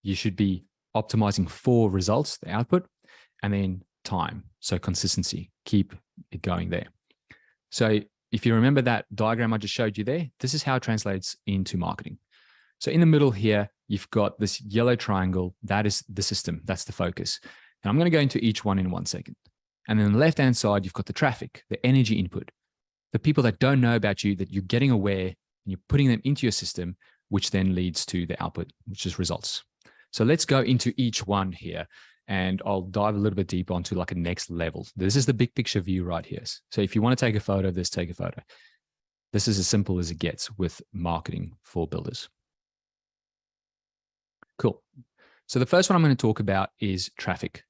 You should be optimizing for results, the output, and then time. So consistency, keep it going there. So if you remember that diagram I just showed you there, this is how it translates into marketing. So in the middle here, you've got this yellow triangle. That is the system. That's the focus. And I'm going to go into each one in 1 second. And then on the left-hand side, you've got the traffic, the energy input, the people that don't know about you, that you're getting aware and you're putting them into your system, which then leads to the output, which is results. So let's go into each one here. And I'll dive a little bit deeper onto like a next level. This is the big picture view right here. So if you want to take a photo of this, take a photo. This is as simple as it gets with marketing for builders. Cool. So the first one I'm going to talk about is traffic.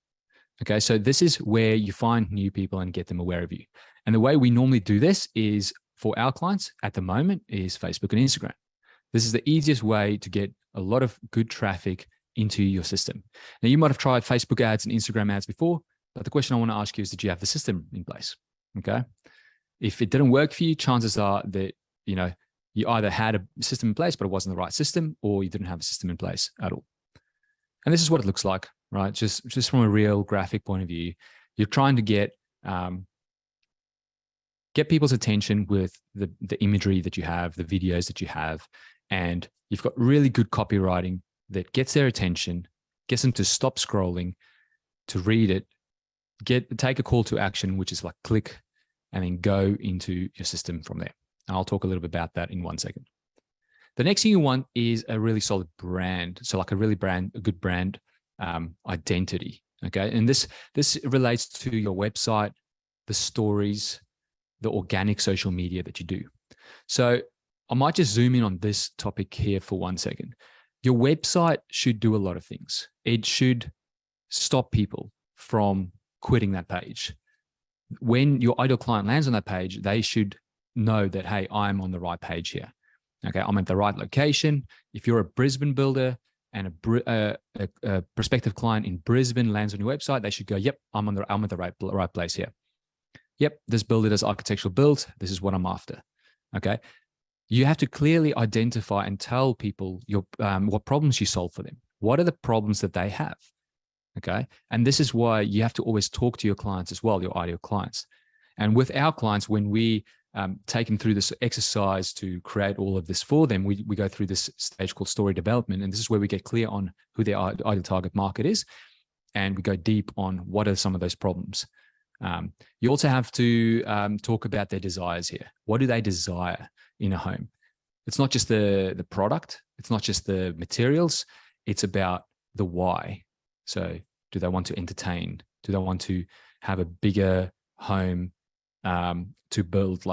Okay, so this is where you find new people and get them aware of you. And the way we normally do this is for our clients at the moment is Facebook and Instagram. This is the easiest way to get a lot of good traffic into your system. Now, you might have tried Facebook ads and Instagram ads before, but the question I want to ask you is, did you have the system in place? Okay. If it didn't work for you, chances are that, you either had a system in place, but it wasn't the right system, or you didn't have a system in place at all. And this is what it looks like, right? Just from a real graphic point of view, you're trying to get people's attention with the imagery that you have, the videos that you have, and you've got really good copywriting that gets their attention, gets them to stop scrolling, to read it, take a call to action, which is like click, and then go into your system from there. And I'll talk a little bit about that in 1 second. The next thing you want is a really solid brand. So like a good brand identity. Okay. And this relates to your website, the stories, the organic social media that you do. So I might just zoom in on this topic here for 1 second. Your website should do a lot of things. It should stop people from quitting that page. When your ideal client lands on that page, they should know that, hey, I'm on the right page here. Okay, I'm at the right location. If you're a Brisbane builder and a prospective client in Brisbane lands on your website, they should go, yep, I'm at the right place here. Yep, this builder does architectural builds. This is what I'm after. Okay. You have to clearly identify and tell people what problems you solve for them. What are the problems that they have? Okay. And this is why you have to always talk to your clients as well, your ideal clients. And with our clients, when we take them through this exercise to create all of this for them, we go through this stage called story development. And this is where we get clear on who their ideal target market is. And we go deep on what are some of those problems. You also have to talk about their desires here. What do they desire in a home? It's not just the product. It's not just the materials. It's about the why. So Do they want to entertain? Do they want to have a bigger home to build,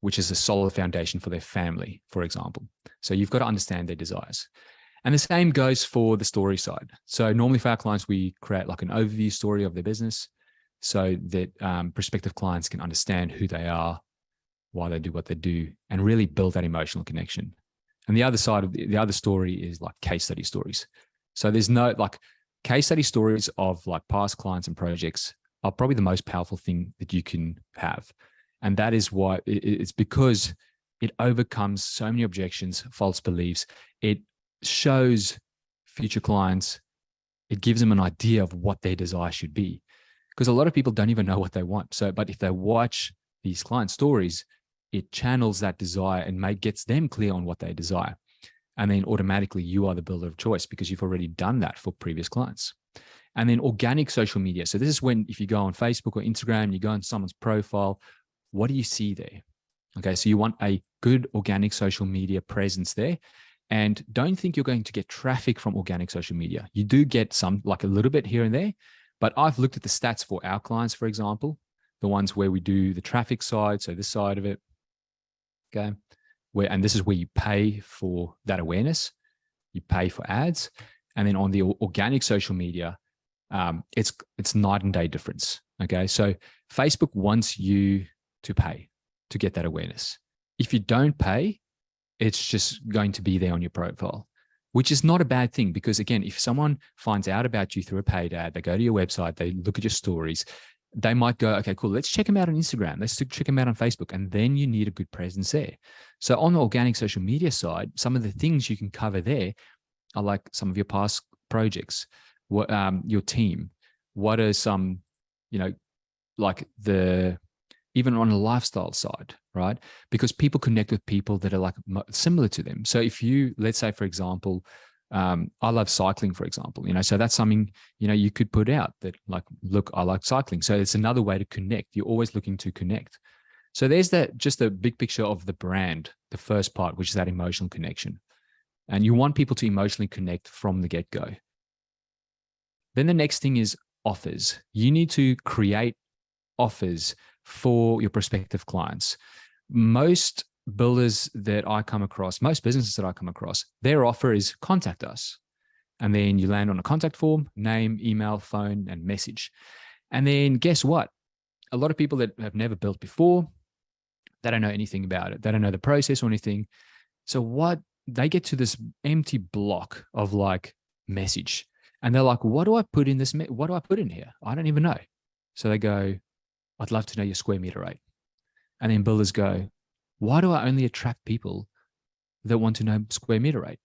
which is a solid foundation for their family, for example? So you've got to understand their desires. And the same goes for the story side. So normally for our clients, we create like an overview story of their business so that prospective clients can understand who they are, why they do what they do, and really build that emotional connection. And the other side of the other story is like case study stories. So there's no like case study stories of like past clients and projects are probably the most powerful thing that you can have. And that is why it's because it overcomes so many objections, false beliefs. It shows future clients, it gives them an idea of what their desire should be. Because a lot of people don't even know what they want. So, but if they watch these client stories, it channels that desire and gets them clear on what they desire. And then automatically you are the builder of choice because you've already done that for previous clients. And then organic social media. So this is when, if you go on Facebook or Instagram, you go on someone's profile, what do you see there? Okay, so you want a good organic social media presence there. And don't think you're going to get traffic from organic social media. You do get some, like a little bit here and there, but I've looked at the stats for our clients, for example, the ones where we do the traffic side, so this side of it, okay, and this is where you pay for that awareness, you pay for ads, and then on the organic social media, it's night and day difference, okay? So Facebook wants you to pay to get that awareness. If you don't pay, it's just going to be there on your profile, which is not a bad thing because, again, if someone finds out about you through a paid ad, they go to your website, they look at your stories, they might go, okay, cool, let's check them out on Instagram. Let's check them out on Facebook. And then you need a good presence there. So on the organic social media side, some of the things you can cover there are like some of your past projects, what your team, what are some, like even on the lifestyle side, right? Because people connect with people that are like similar to them. So if you, let's say, for example, I love cycling, for example, so that's something, you could put out that like, look, I like cycling. So it's another way to connect. You're always looking to connect. So there's just a big picture of the brand, the first part, which is that emotional connection. And you want people to emotionally connect from the get-go. Then the next thing is offers. You need to create offers for your prospective clients. Most builders that I come across, most businesses that I come across, their offer is contact us. And then you land on a contact form, name, email, phone, and message. And then guess what? A lot of people that have never built before, they don't know anything about it. They don't know the process or anything. So what they get to this empty block of like message. And they're like, what do I put in this? What do I put in here? I don't even know. So they go, I'd love to know your square meter rate. And then builders go, why do I only attract people that want to know square meter rate?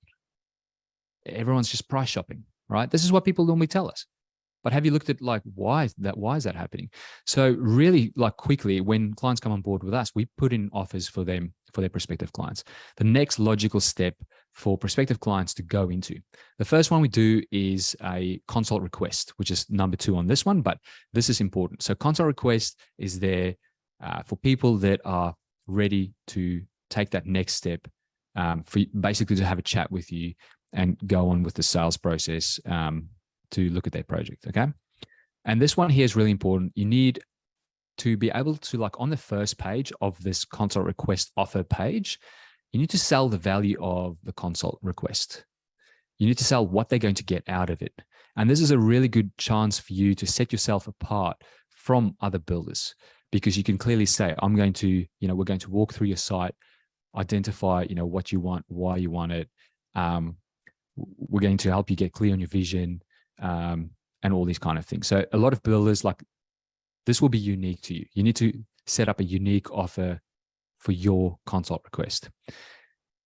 Everyone's just price shopping, right? This is what people normally tell us. But have you looked at like, why is that happening? So really like quickly, when clients come on board with us, we put in offers for them, for their prospective clients. The next logical step for prospective clients to go into. The first one we do is a consult request, which is number 2 on this one, but this is important. So consult request is there for people that are ready to take that next step, for basically to have a chat with you and go on with the sales process to look at their project, okay? And this one here is really important. You need to be able to, like on the first page of this consult request offer page, you need to sell the value of the consult request. You need to sell what they're going to get out of it. And this is a really good chance for you to set yourself apart from other builders, because you can clearly say, I'm going to, we're going to walk through your site, identify, what you want, why you want it. We're going to help you get clear on your vision, and all these kind of things. So a lot of builders, like, this will be unique to you. You need to set up a unique offer for your consult request.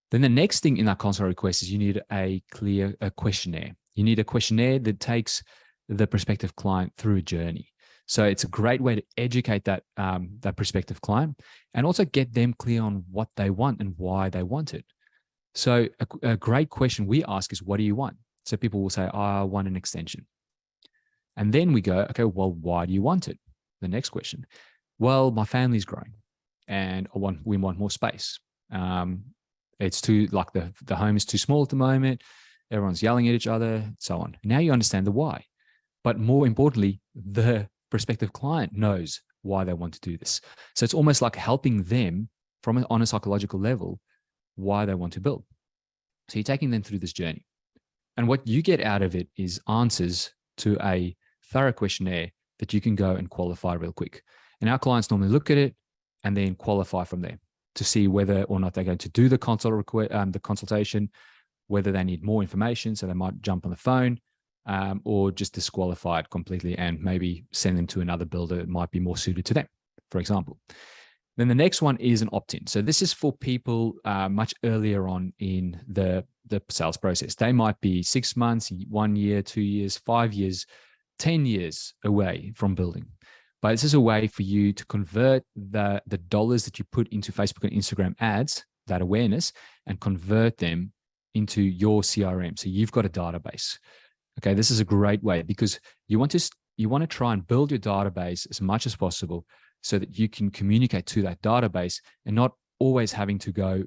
Then the next thing in that consult request is you need a questionnaire. You need a questionnaire that takes the prospective client through a journey. So it's a great way to educate that prospective client and also get them clear on what they want and why they want it. So a great question we ask is, what do you want? So people will say, I want an extension. And then we go, okay, well, why do you want it? The next question. Well, my family's growing and we want more space. It's too, like the home is too small at the moment. Everyone's yelling at each other, so on. Now you understand the why. But more importantly, the prospective client knows why they want to do this. So it's almost like helping them on a psychological level, why they want to build. So you're taking them through this journey. And what you get out of it is answers to a thorough questionnaire that you can go and qualify real quick. And our clients normally look at it and then qualify from there to see whether or not they're going to do the consultation, whether they need more information. So they might jump on the phone, or just disqualify it completely and maybe send them to another builder that might be more suited to them, for example. Then the next one is an opt-in. So this is for people much earlier on in the sales process. They might be 6 months, 1 year, 2 years, 5 years, 10 years away from building. But this is a way for you to convert the dollars that you put into Facebook and Instagram ads, that awareness, and convert them into your CRM. So you've got a database. Okay, this is a great way because you want to try and build your database as much as possible so that you can communicate to that database and not always having to go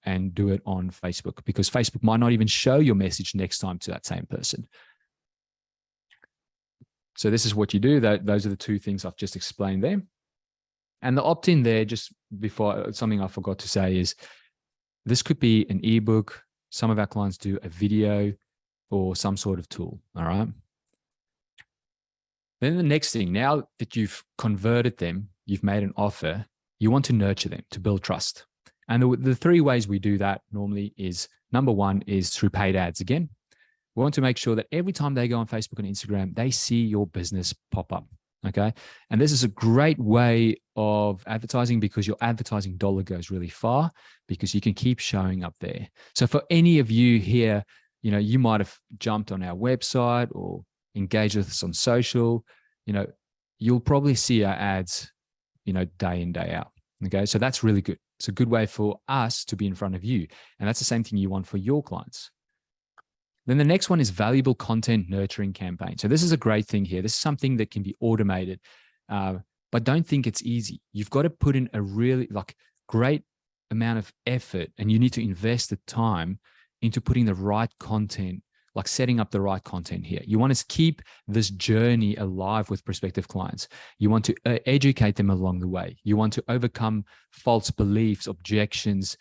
and do it on Facebook, because Facebook might not even show your message next time to that same person. So this is what you do. Those are the two things I've just explained there. And the opt-in there, just before, something I forgot to say is this could be an ebook. Some of our clients do a video or some sort of tool. All right. Then the next thing, now that you've converted them, you've made an offer, you want to nurture them to build trust. And the three ways we do that normally is, number one is through paid ads. Again, we want to make sure that every time they go on Facebook and Instagram, they see your business pop up. Okay. And this is a great way of advertising because your advertising dollar goes really far because you can keep showing up there. So for any of you here, you might have jumped on our website or engaged with us on social, you'll probably see our ads, day in, day out. Okay. So that's really good. It's a good way for us to be in front of you. And that's the same thing you want for your clients. Then the next one is valuable content nurturing campaign. So this is a great thing here. This is something that can be automated, but don't think it's easy. You've got to put in a really great amount of effort, and you need to invest the time into putting the right content, like setting up the right content here. You want to keep this journey alive with prospective clients. You want to educate them along the way. You want to overcome false beliefs, objections,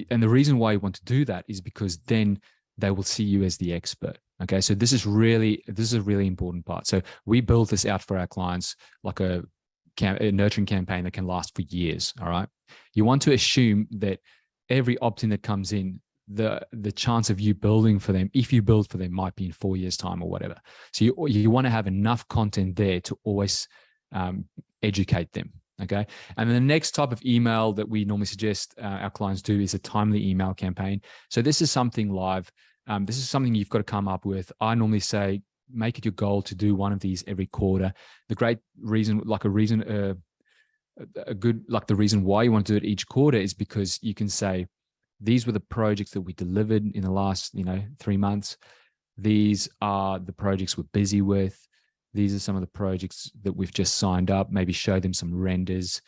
and the reason why you want to do that is because then they will see you as the expert. Okay. So this is a really important part. So we build this out for our clients like a nurturing campaign that can last for years. All right. You want to assume that every opt-in that comes in, the chance of you building for them, if you build for them, might be in 4 years' time or whatever. So you want to have enough content there to always educate them. Okay. And then the next type of email that we normally suggest our clients do is a timely email campaign. So this is something live. This is something you've got to come up with. I normally say, make it your goal to do one of these every quarter. The great reason, the reason why you want to do it each quarter is because you can say, these were the projects that we delivered in the last, 3 months. These are the projects we're busy with. These are some of the projects that we've just signed up, maybe show them some renders.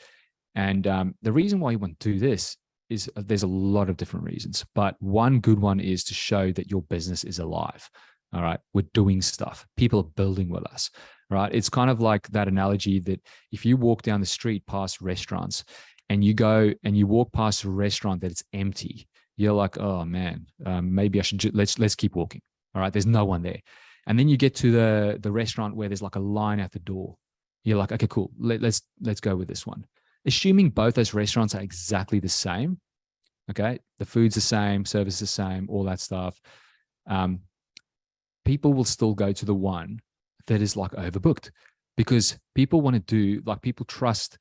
And the reason why you want to do this is there's a lot of different reasons, but one good one is to show that your business is alive. All right. We're doing stuff. People are building with us, right? It's kind of like that analogy that if you walk down the street past restaurants and you go and you walk past a restaurant that it's empty, you're like, oh man, maybe I should, let's keep walking. All right. There's no one there. And then you get to the restaurant where there's like a line at the door. You're like, okay, cool. Let's go with this one. Assuming both those restaurants are exactly the same. Okay. The food's the same, service is the same, all that stuff. People will still go to the one that is like overbooked because people want to do, like, people trust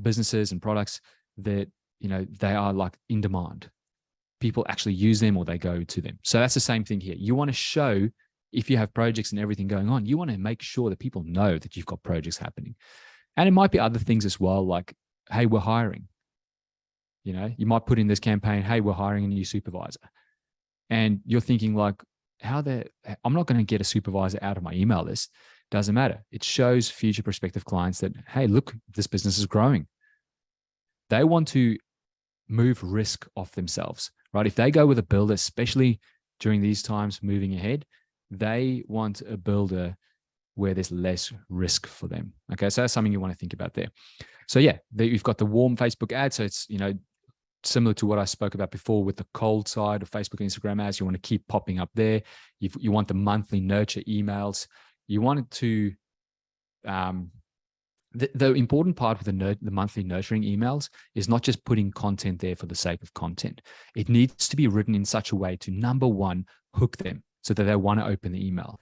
businesses and products that, they are like in demand. People actually use them or they go to them. So that's the same thing here. You want to show, if you have projects and everything going on, you want to make sure that people know that you've got projects happening. And it might be other things as well, like, hey, we're hiring. You might put in this campaign, hey, we're hiring a new supervisor. And you're thinking like, I'm not going to get a supervisor out of my email list. Doesn't matter. It shows future prospective clients that, hey, look, this business is growing. They want to move risk off themselves, right? If they go with a builder, especially during these times moving ahead, they want a builder where there's less risk for them. Okay, so that's something you want to think about there. So yeah, you've got the warm Facebook ad. So it's, similar to what I spoke about before with the cold side of Facebook and Instagram ads. You want to keep popping up there. You want the monthly nurture emails. You want it to, the important part with the monthly nurturing emails is not just putting content there for the sake of content. It needs to be written in such a way to, number one, hook them so that they want to open the email.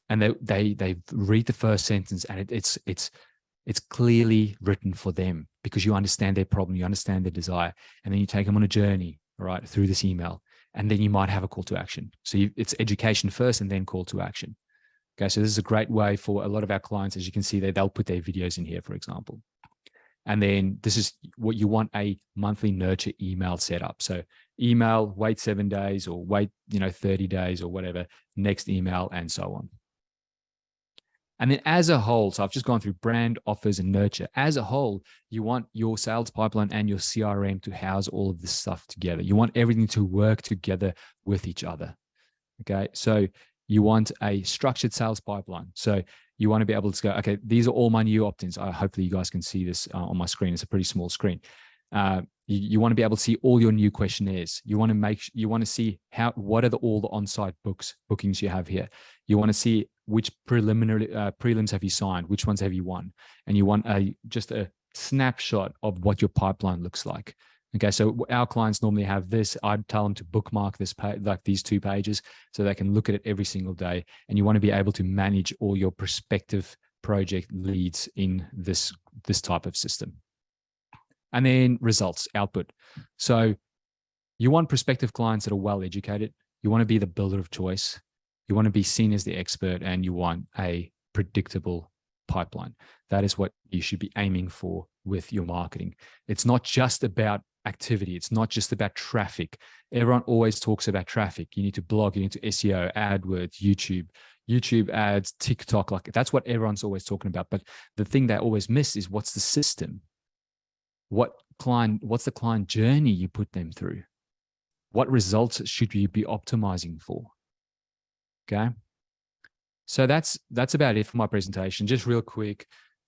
And they read the first sentence, and it's clearly written for them because you understand their problem, you understand their desire, and then you take them on a journey, right, through this email, and then you might have a call to action. So it's education first and then call to action. Okay, so this is a great way for a lot of our clients. As you can see, they'll put their videos in here, for example. And then this is what you want a monthly nurture email setup. So email, wait 7 days, or wait 30 days or whatever, next email, and so on. And then as a whole, so I've just gone through brand, offers, and nurture. As a whole, you want your sales pipeline and your CRM to house all of this stuff together. You want everything to work together with each other. Okay, so you want a structured sales pipeline. So you want to be able to go, okay, these are all my new opt-ins. Hopefully you guys can see this on my screen. It's a pretty small screen. You want to be able to see all your new questionnaires. You want to see what are all the on-site bookings you have here. You want to see which prelims have you signed, which ones have you won, and you want just a snapshot of what your pipeline looks like. Okay, so our clients normally have this. I'd tell them to bookmark this page, like these 2 pages, so they can look at it every single day. And you want to be able to manage all your prospective project leads in this type of system. And then results, output. So you want prospective clients that are well educated. You want to be the builder of choice. You want to be seen as the expert, and you want a predictable pipeline. That is what you should be aiming for with your marketing. It's not just about activity. It's not just about traffic. Everyone always talks about traffic. You need to blog, you need to SEO, AdWords, YouTube ads, TikTok. Like that's what everyone's always talking about. But the thing they always miss is what's the system? What's the client journey you put them through? What results should you be optimizing for? Okay. So that's about it for my presentation. Just real quick,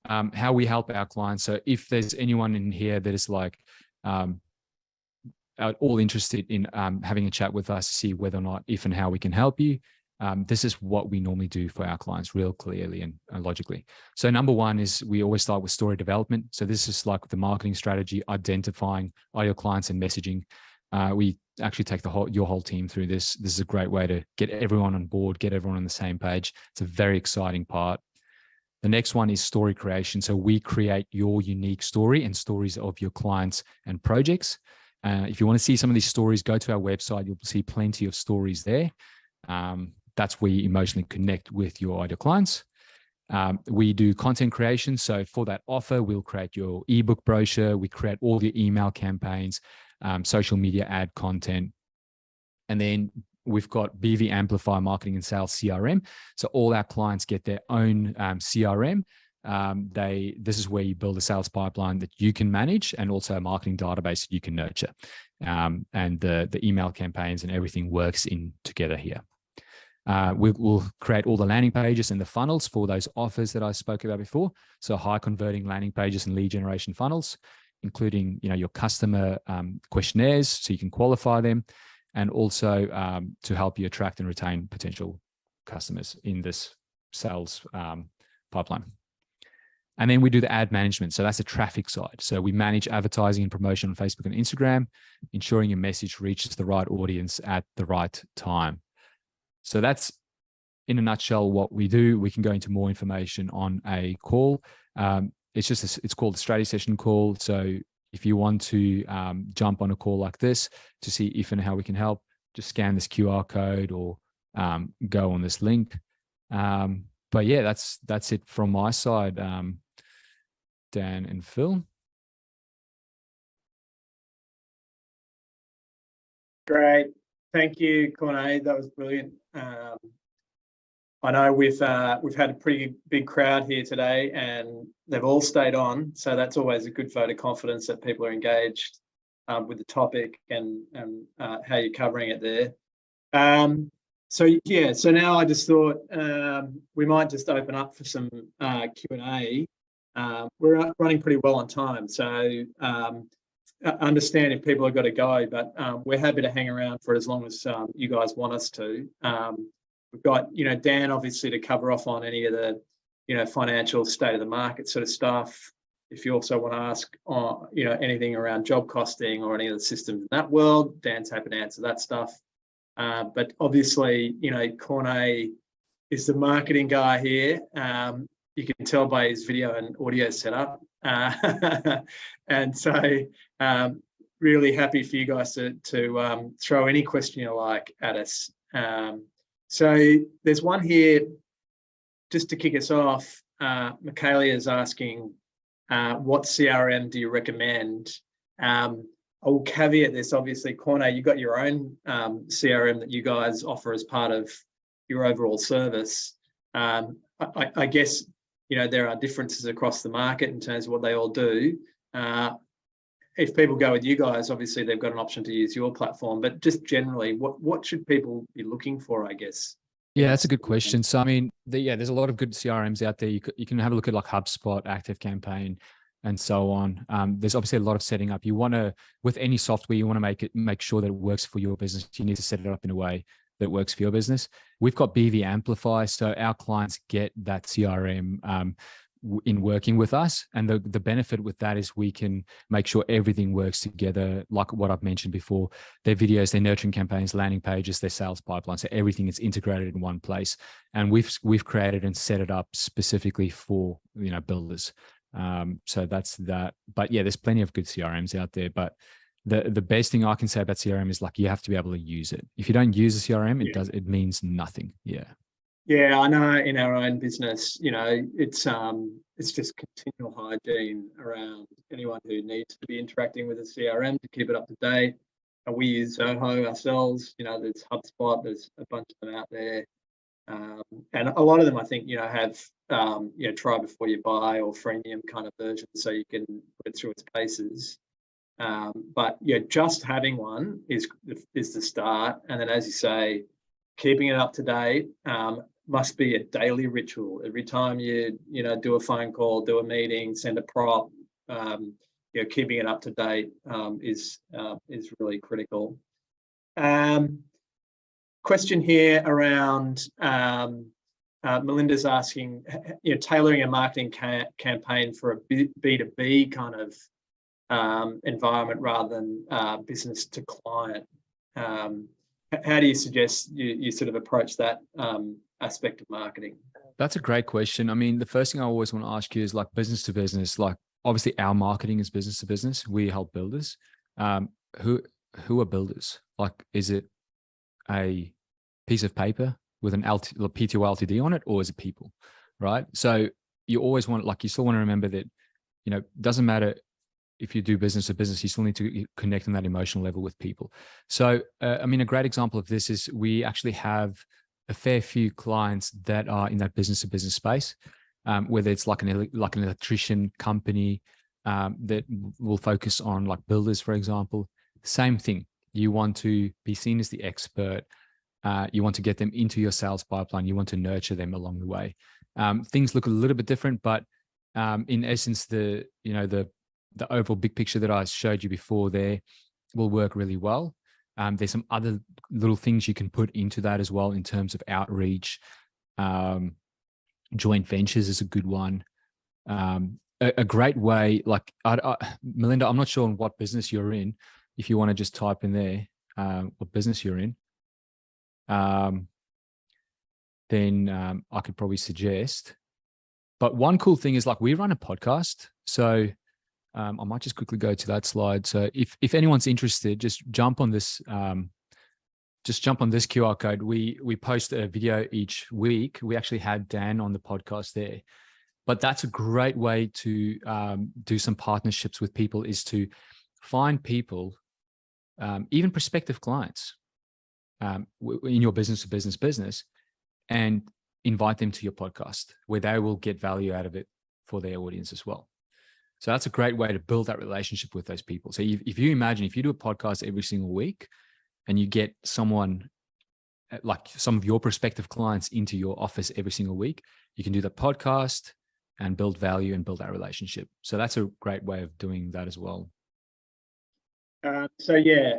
how we help our clients. So if there's anyone in here that is like all interested in having a chat with us to see whether or not, if and how we can help you, this is what we normally do for our clients real clearly and logically. So number one is we always start with story development. So this is like the marketing strategy, identifying ideal clients and messaging. We actually take your whole team through this. This is a great way to get everyone on board, get everyone on the same page. It's a very exciting part. The next one is story creation. So we create your unique story and stories of your clients and projects. If you want to see some of these stories, go to our website. You'll see plenty of stories there. That's where you emotionally connect with your ideal clients. We do content creation. So for that offer, we'll create your ebook brochure. We create all your email campaigns, social media ad content. And then we've got BV Amplify Marketing and Sales CRM. So all our clients get their own CRM. This is where you build a sales pipeline that you can manage, and also a marketing database that you can nurture. And the email campaigns and everything works in together here. We'll create all the landing pages and the funnels for those offers that I spoke about before. So high converting landing pages and lead generation funnels, including your customer questionnaires so you can qualify them, and also to help you attract and retain potential customers in this sales pipeline. And then we do the ad management. So that's the traffic side. So we manage advertising and promotion on Facebook and Instagram, ensuring your message reaches the right audience at the right time. So that's in a nutshell what we do. We can go into more information on a call. It's called a strategy session call. So if you want to jump on a call like this to see if and how we can help, just scan this QR code or go on this link. But yeah, that's it from my side, Dan and Phil. Great. Thank you, Corné. That was brilliant. I know we've had a pretty big crowd here today, and they've all stayed on. So that's always a good vote of confidence that people are engaged with the topic and how you're covering it there. So yeah, so now I just thought we might just open up for some Q&A. We're running pretty well on time, so understand if people have got to go, but we're happy to hang around for as long as you guys want us to. We've got, Dan obviously to cover off on any of the, financial state of the market sort of stuff. If you also want to ask, anything around job costing or any of the systems in that world, Dan's happy to answer that stuff. But obviously, Cornet is the marketing guy here. You can tell by his video and audio setup. And so really happy for you guys to throw any question you like at us. So there's one here, just to kick us off. Michaela is asking, what CRM do you recommend? I will caveat this, obviously, Cornet, you've got your own CRM that you guys offer as part of your overall service. I guess, there are differences across the market in terms of what they all do. If people go with you guys, obviously they've got an option to use your platform, but just generally, what should people be looking for, I guess? Yeah, that's a good question. So, I mean, there's a lot of good CRMs out there. You can have a look at like HubSpot, ActiveCampaign, and so on. There's obviously a lot of setting up. You want to, with any software, you want to make sure that it works for your business. You need to set it up in a way that works for your business. We've got BV Amplify, so our clients get that CRM in working with us. And the benefit with that is we can make sure everything works together, like what I've mentioned before. Their videos, their nurturing campaigns, landing pages, their sales pipeline. So everything is integrated in one place. And we've created and set it up specifically for, builders. So that's that. But yeah, there's plenty of good CRMs out there. But the best thing I can say about CRM is like you have to be able to use it. If you don't use a CRM, it means nothing. Yeah. Yeah, I know in our own business, it's just continual hygiene around anyone who needs to be interacting with a CRM to keep it up to date. And we use Zoho ourselves. There's HubSpot. There's a bunch of them out there, and a lot of them I think have try before you buy or freemium kind of versions, so you can put it through its paces. But just having one is the start, and then as you say, keeping it up to date must be a daily ritual. Every time you do a phone call, do a meeting, send a prop, keeping it up to date is really critical. Question here around Melinda's asking, tailoring a marketing campaign for a B2B kind of environment rather than business to client. How do you suggest you sort of approach that aspect of marketing? That's a great question. I mean, the first thing I always want to ask you is like business to business. Like obviously our marketing is business to business. We help builders. Who are builders? Like, is it a piece of paper with an PTO LTD on it, or is it people? Right. So you always want, like, you still want to remember that, doesn't matter if you do business to business, you still need to connect on that emotional level with people. So, I mean, a great example of this is we actually have a fair few clients that are in that business to business space, whether it's like an electrician company that will focus on like builders, for example. Same thing. You want to be seen as the expert. You want to get them into your sales pipeline. You want to nurture them along the way. Things look a little bit different, but in essence, the overall big picture that I showed you before there will work really well. There's some other little things you can put into that as well in terms of outreach. Joint ventures is a good one. A great way, like Melinda, I'm not sure on what business you're in. If you want to just type in there what business you're in, then I could probably suggest. But one cool thing is like we run a podcast. So I might just quickly go to that slide. So if anyone's interested, just jump on this QR code. We post a video each week. We actually had Dan on the podcast there. But that's a great way to do some partnerships with people, is to find people, even prospective clients in your business to business, and invite them to your podcast where they will get value out of it for their audience as well. So that's a great way to build that relationship with those people. So if you imagine, if you do a podcast every single week and you get someone like some of your prospective clients into your office every single week, you can do the podcast and build value and build that relationship. So that's a great way of doing that as well. So yeah,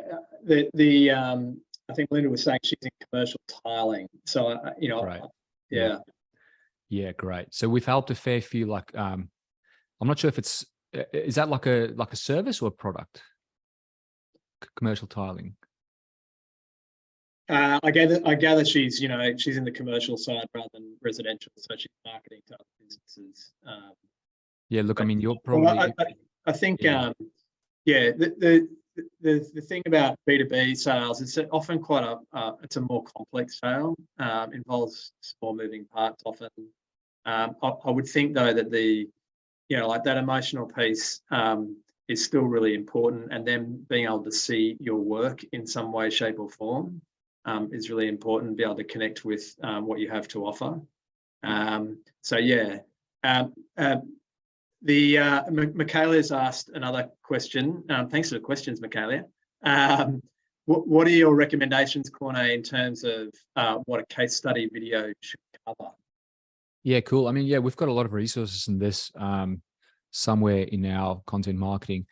I think Linda was saying she's in commercial tiling. So Right. yeah. Yeah, great. So we've helped a fair few. Like, I'm not sure if is that like a service or a product? Commercial tiling. I gather she's in the commercial side rather than residential, so she's marketing to other businesses. Yeah, look, I mean, you're Well, probably. I think Yeah. The thing about B2B sales is often quite it's a more complex sale. Involves small moving parts often. I would think though that like that emotional piece is still really important, and then being able to see your work in some way, shape, or form is really important. Be able to connect with what you have to offer. So yeah. Michaela's asked another question. Thanks for the questions, Michaela. What are your recommendations, Corné, in terms of what a case study video should cover? Yeah, cool. I mean, yeah, we've got a lot of resources in this somewhere in our content marketing.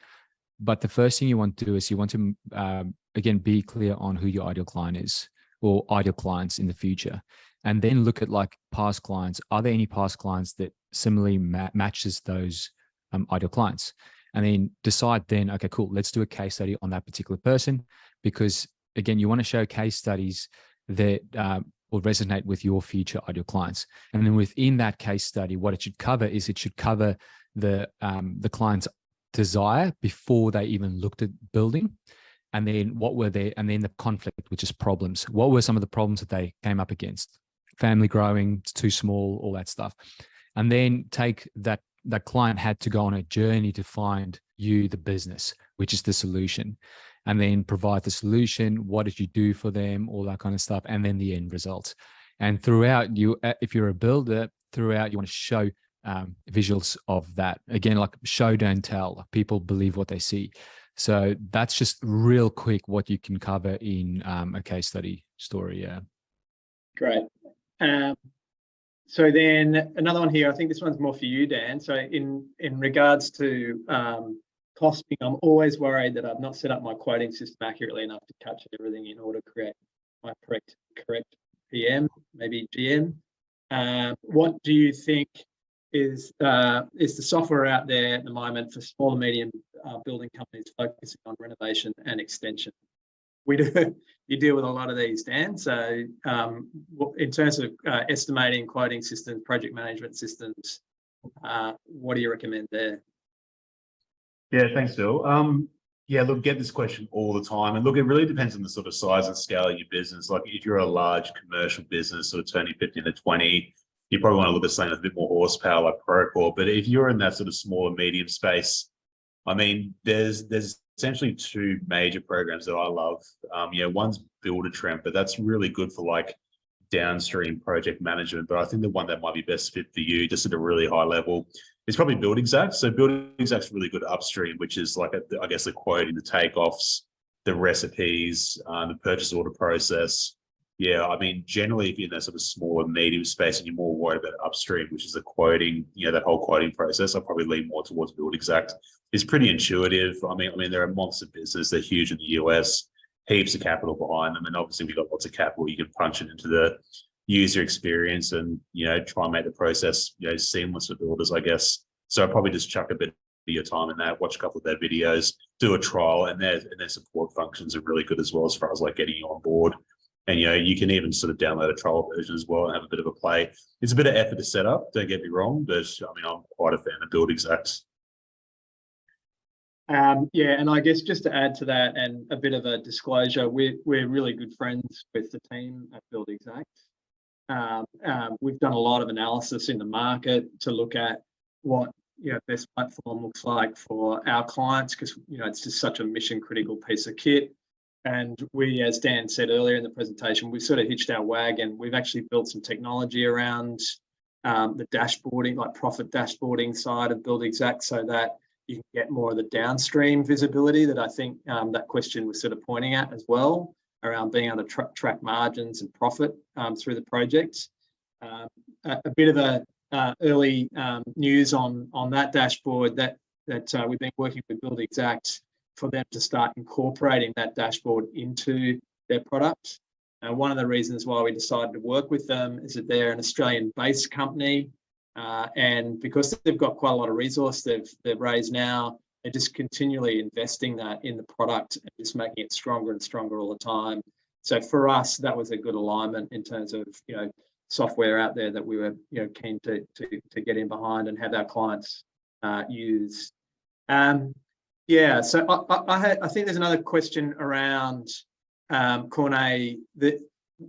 But the first thing you want to do is you want to, again, be clear on who your ideal client is or ideal clients in the future. And then look at like past clients. Are there any past clients that similarly matches those ideal clients? And then decide then, okay, cool, let's do a case study on that particular person. Because again, you want to show case studies that will resonate with your future ideal clients. And then within that case study, what it should cover is it should cover the client's desire before they even looked at building. And then and then the conflict, which is problems. What were some of the problems that they came up against? Family growing, it's too small, all that stuff. And then take that client had to go on a journey to find you, the business, which is the solution. And then provide the solution. What did you do for them? All that kind of stuff. And then the end results. And throughout, if you're a builder, throughout, you want to show visuals of that. Again, like show, don't tell. People believe what they see. So that's just real quick what you can cover in a case study story. Yeah. Great. So then another one here, I think this one's more for you, Dan. So in regards to costing, I'm always worried that I've not set up my quoting system accurately enough to capture everything in order to create my correct PM, maybe GM. What do you think is the software out there at the moment for small and medium building companies focusing on renovation and extension? You deal with a lot of these, Dan. So in terms of estimating, quoting systems, project management systems, what do you recommend there? Yeah, thanks, Phil. Yeah, look, get this question all the time. And look, it really depends on the sort of size and scale of your business. Like if you're a large commercial business, sort of turning 15 to 20, you probably want to look at something with a bit more horsepower like Procore. But if you're in that sort of small and medium space, I mean, there's essentially two major programs that I love. One's Buildertrend, but that's really good for like downstream project management. But I think the one that might be best fit for you, just at a really high level, is probably Xact. So Xact's really good upstream, which is like I guess the quoting, the takeoffs, the recipes, the purchase order process. Yeah, I mean, generally, if you're in that sort of small and medium space and you're more worried about upstream, which is the quoting, that whole quoting process, I'll probably lean more towards Xact. It's pretty intuitive. I mean, they're a monster business. They're huge in the US, heaps of capital behind them. And obviously we've got lots of capital. You can punch it into the user experience and, try and make the process, seamless for builders, I guess. So I'll probably just chuck a bit of your time in that, watch a couple of their videos, do a trial, and their support functions are really good as well as far as like getting you on board. And, you can even sort of download a trial version as well and have a bit of a play. It's a bit of effort to set up, don't get me wrong, but I mean, I'm quite a fan of Xact. And I guess just to add to that and a bit of a disclosure, we're really good friends with the team at Xact. We've done a lot of analysis in the market to look at what best platform looks like for our clients, because it's just such a mission critical piece of kit. And we, as Dan said earlier in the presentation, we sort of hitched our wagon. We've actually built some technology around the dashboarding, like profit dashboarding side of Xact, so that you can get more of the downstream visibility that I think that question was sort of pointing at as well. around being able to track margins and profit through the projects. A bit of a early news on that dashboard that we've been working with Build Xact for them to start incorporating that dashboard into their product. One of the reasons why we decided to work with them is that they're an Australian-based company, and because they've got quite a lot of resource they've raised now, they're just continually investing that in the product and just making it stronger and stronger all the time. So for us, that was a good alignment in terms of software out there that we were keen to get in behind and have our clients use. Yeah, so I think there's another question around Corné, that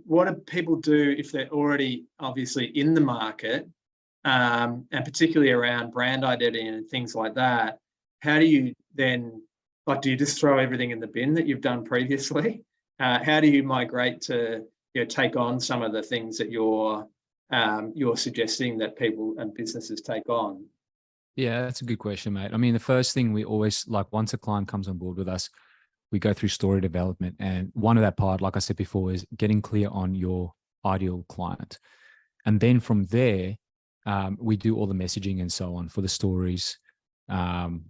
what do people do if they're already obviously in the market, and particularly around brand identity and things like that? How do you then, do you just throw everything in the bin that you've done previously? How do you migrate to take on some of the things that you're suggesting that people and businesses take on? Yeah, that's a good question, mate. I mean, the first thing we always, once a client comes on board with us, we go through story development. And one of that part, like I said before, is getting clear on your ideal client. And then from there, we do all the messaging and so on for the stories, for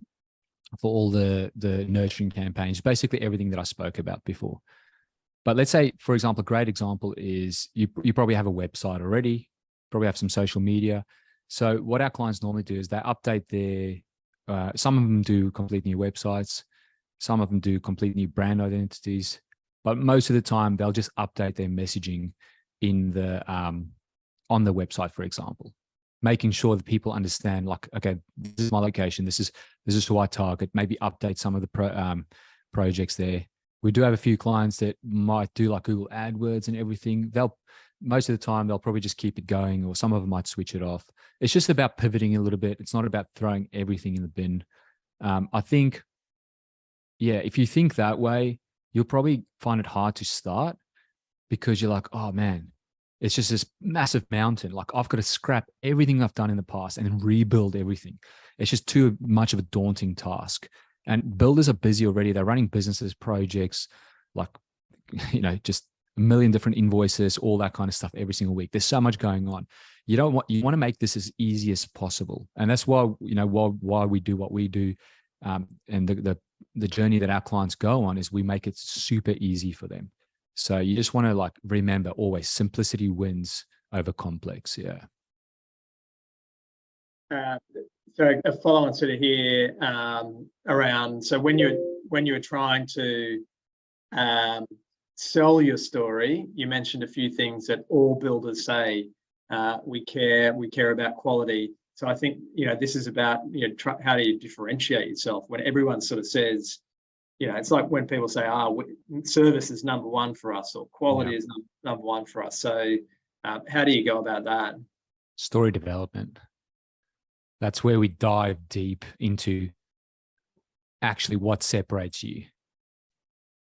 all the nurturing campaigns, basically everything that I spoke about before. But let's say, for example, a great example is you probably have a website already, probably have some social media. So what our clients normally do is they update some of them do complete new websites, some of them do complete new brand identities, but most of the time they'll just update their messaging in on the website, for example, making sure that people understand, okay, this is my location, this is who I target, maybe update some of the projects there. We do have a few clients that might do Google AdWords and everything. Most of the time, they'll probably just keep it going, or some of them might switch it off. It's just about pivoting a little bit. It's not about throwing everything in the bin. I think, yeah, if you think that way, you'll probably find it hard to start because you're like, oh man, it's just this massive mountain. I've got to scrap everything I've done in the past and then rebuild everything. It's just too much of a daunting task. And builders are busy already. They're running businesses, projects, just a million different invoices, all that kind of stuff every single week. There's so much going on. You want to make this as easy as possible. And that's why, why we do what we do. And the journey that our clients go on is we make it super easy for them. So you just want to remember always simplicity wins over complex. Yeah. So a follow-on sort of here around, so when you're trying to sell your story, you mentioned a few things that all builders say. We care about quality. So I think this is about how do you differentiate yourself when everyone sort of says, it's like when people say, service is number one for us, or quality is number one for us. So how do you go about that? Story development. That's where we dive deep into actually what separates you.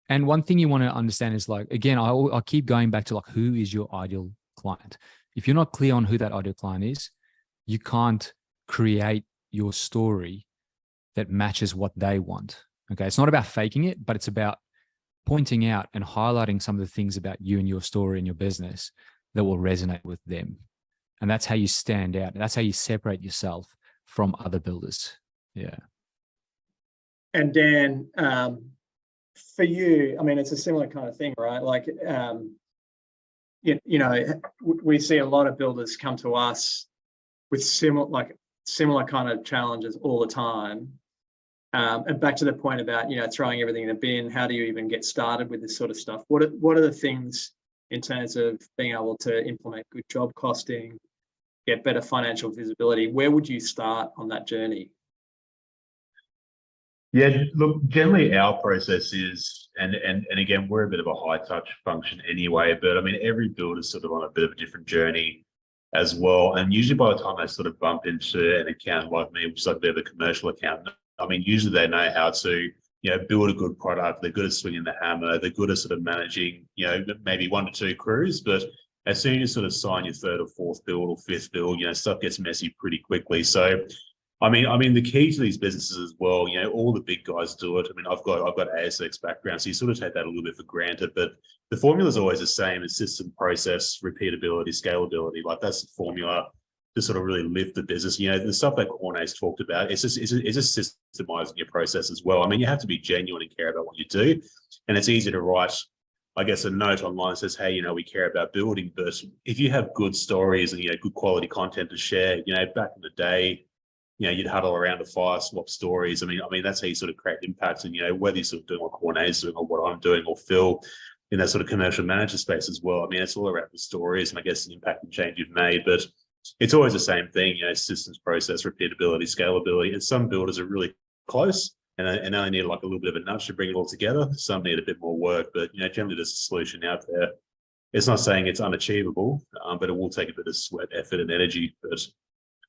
And one thing you want to understand is again, I'll keep going back to who is your ideal client? If you're not clear on who that ideal client is, you can't create your story that matches what they want. Okay. It's not about faking it, but it's about pointing out and highlighting some of the things about you and your story and your business that will resonate with them. And that's how you stand out. That's how you separate yourself from other builders. Yeah. And Dan, for you, I mean, it's a similar kind of thing, right? We see a lot of builders come to us with similar kind of challenges all the time. And back to the point about, throwing everything in the bin, how do you even get started with this sort of stuff? What are the things in terms of being able to implement good job costing, get better financial visibility? Where would you start on that journey? Yeah, look, generally our process is, and again, we're a bit of a high touch function anyway, but I mean, every builder's sort of on a bit of a different journey as well. And usually by the time they sort of bump into an account like me, which is a bit of a commercial accountant, I mean, usually they know how to, build a good product. They're good at swinging the hammer. They're good at sort of managing, maybe 1 to 2 crews. But as soon as you sort of sign your 3rd or 4th build or 5th build, stuff gets messy pretty quickly. So I mean, the key to these businesses as well, all the big guys do it. I mean, I've got ASX background, so you sort of take that a little bit for granted, but the formula is always the same. It's system, process, repeatability, scalability. Like that's the formula to sort of really lift the business. The stuff that Cornay's talked about, it's just systemizing your process as well. I mean, you have to be genuine and care about what you do, and it's easy to write, I guess, a note online that says, hey, we care about building, but if you have good stories and, good quality content to share, back in the day, you'd huddle around a fire, swap stories. I mean, that's how you sort of create impact. And, whether you're sort of doing what Cornay's doing or what I'm doing or Phil in that sort of commercial manager space as well. I mean, it's all around the stories and I guess the impact and change you've made, but it's always the same thing, systems, process, repeatability, scalability. And some builders are really close and only need like a little bit of a nudge to bring it all together. Some need a bit more work, but, generally there's a solution out there. It's not saying it's unachievable, but it will take a bit of sweat, effort and energy. But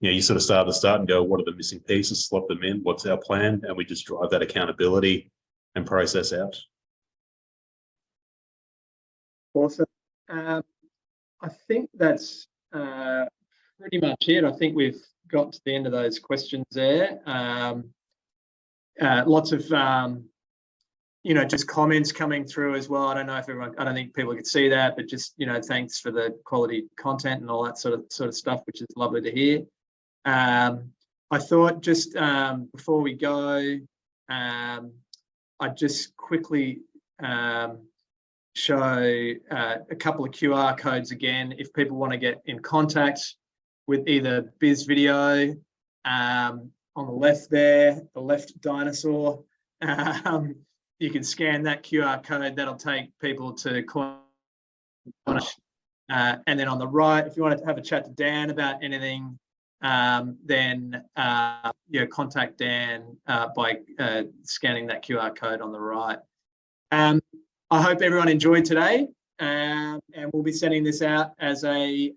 you sort of start at the start and go, what are the missing pieces, slot them in, what's our plan? And we just drive that accountability and process out. Awesome. I think that's pretty much it. I think we've got to the end of those questions there. Lots of, just comments coming through as well. I don't know if I don't think people could see that, but just, thanks for the quality content and all that sort of stuff, which is lovely to hear. I thought just before we go, I'd just quickly show a couple of QR codes again. If people want to get in contact with either Biz Video, on the left there, the left dinosaur, you can scan that QR code. That'll take people to and then on the right, if you want to have a chat to Dan about anything, then contact Dan by scanning that QR code on the right. I hope everyone enjoyed today, and we'll be sending this out as a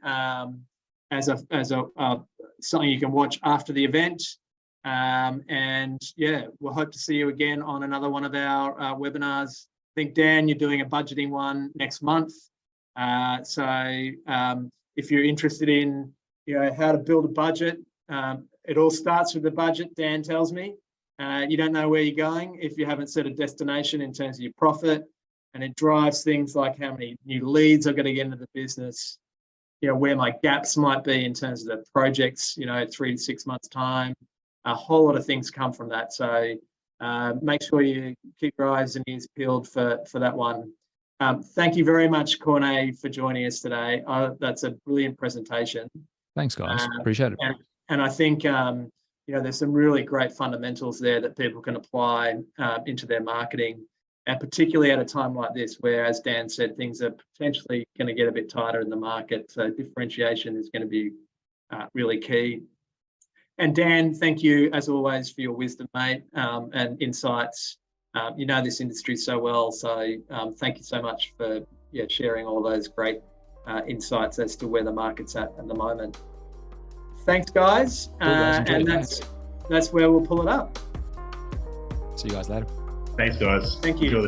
something you can watch after the event. We'll hope to see you again on another one of our webinars. I think, Dan, you're doing a budgeting one next month. If you're interested in how to build a budget, it all starts with the budget, Dan tells me. You don't know where you're going if you haven't set a destination in terms of your profit, and it drives things like how many new leads I've got to get into the business, where my gaps might be in terms of the projects, 3 to 6 months time. A whole lot of things come from that. So make sure you keep your eyes and ears peeled for that one. Thank you very much, Cornay, for joining us today. That's a brilliant presentation. Thanks, guys. Appreciate it. And I think, there's some really great fundamentals there that people can apply into their marketing, and particularly at a time like this, where, as Dan said, things are potentially going to get a bit tighter in the market. So differentiation is going to be really key. And Dan, thank you, as always, for your wisdom, mate, and insights. This industry so well. So thank you so much for sharing all those great insights as to where the market's at the moment. Thanks, guys. And that's where we'll pull it up. See you guys later. Thanks, guys. Thank you. Enjoy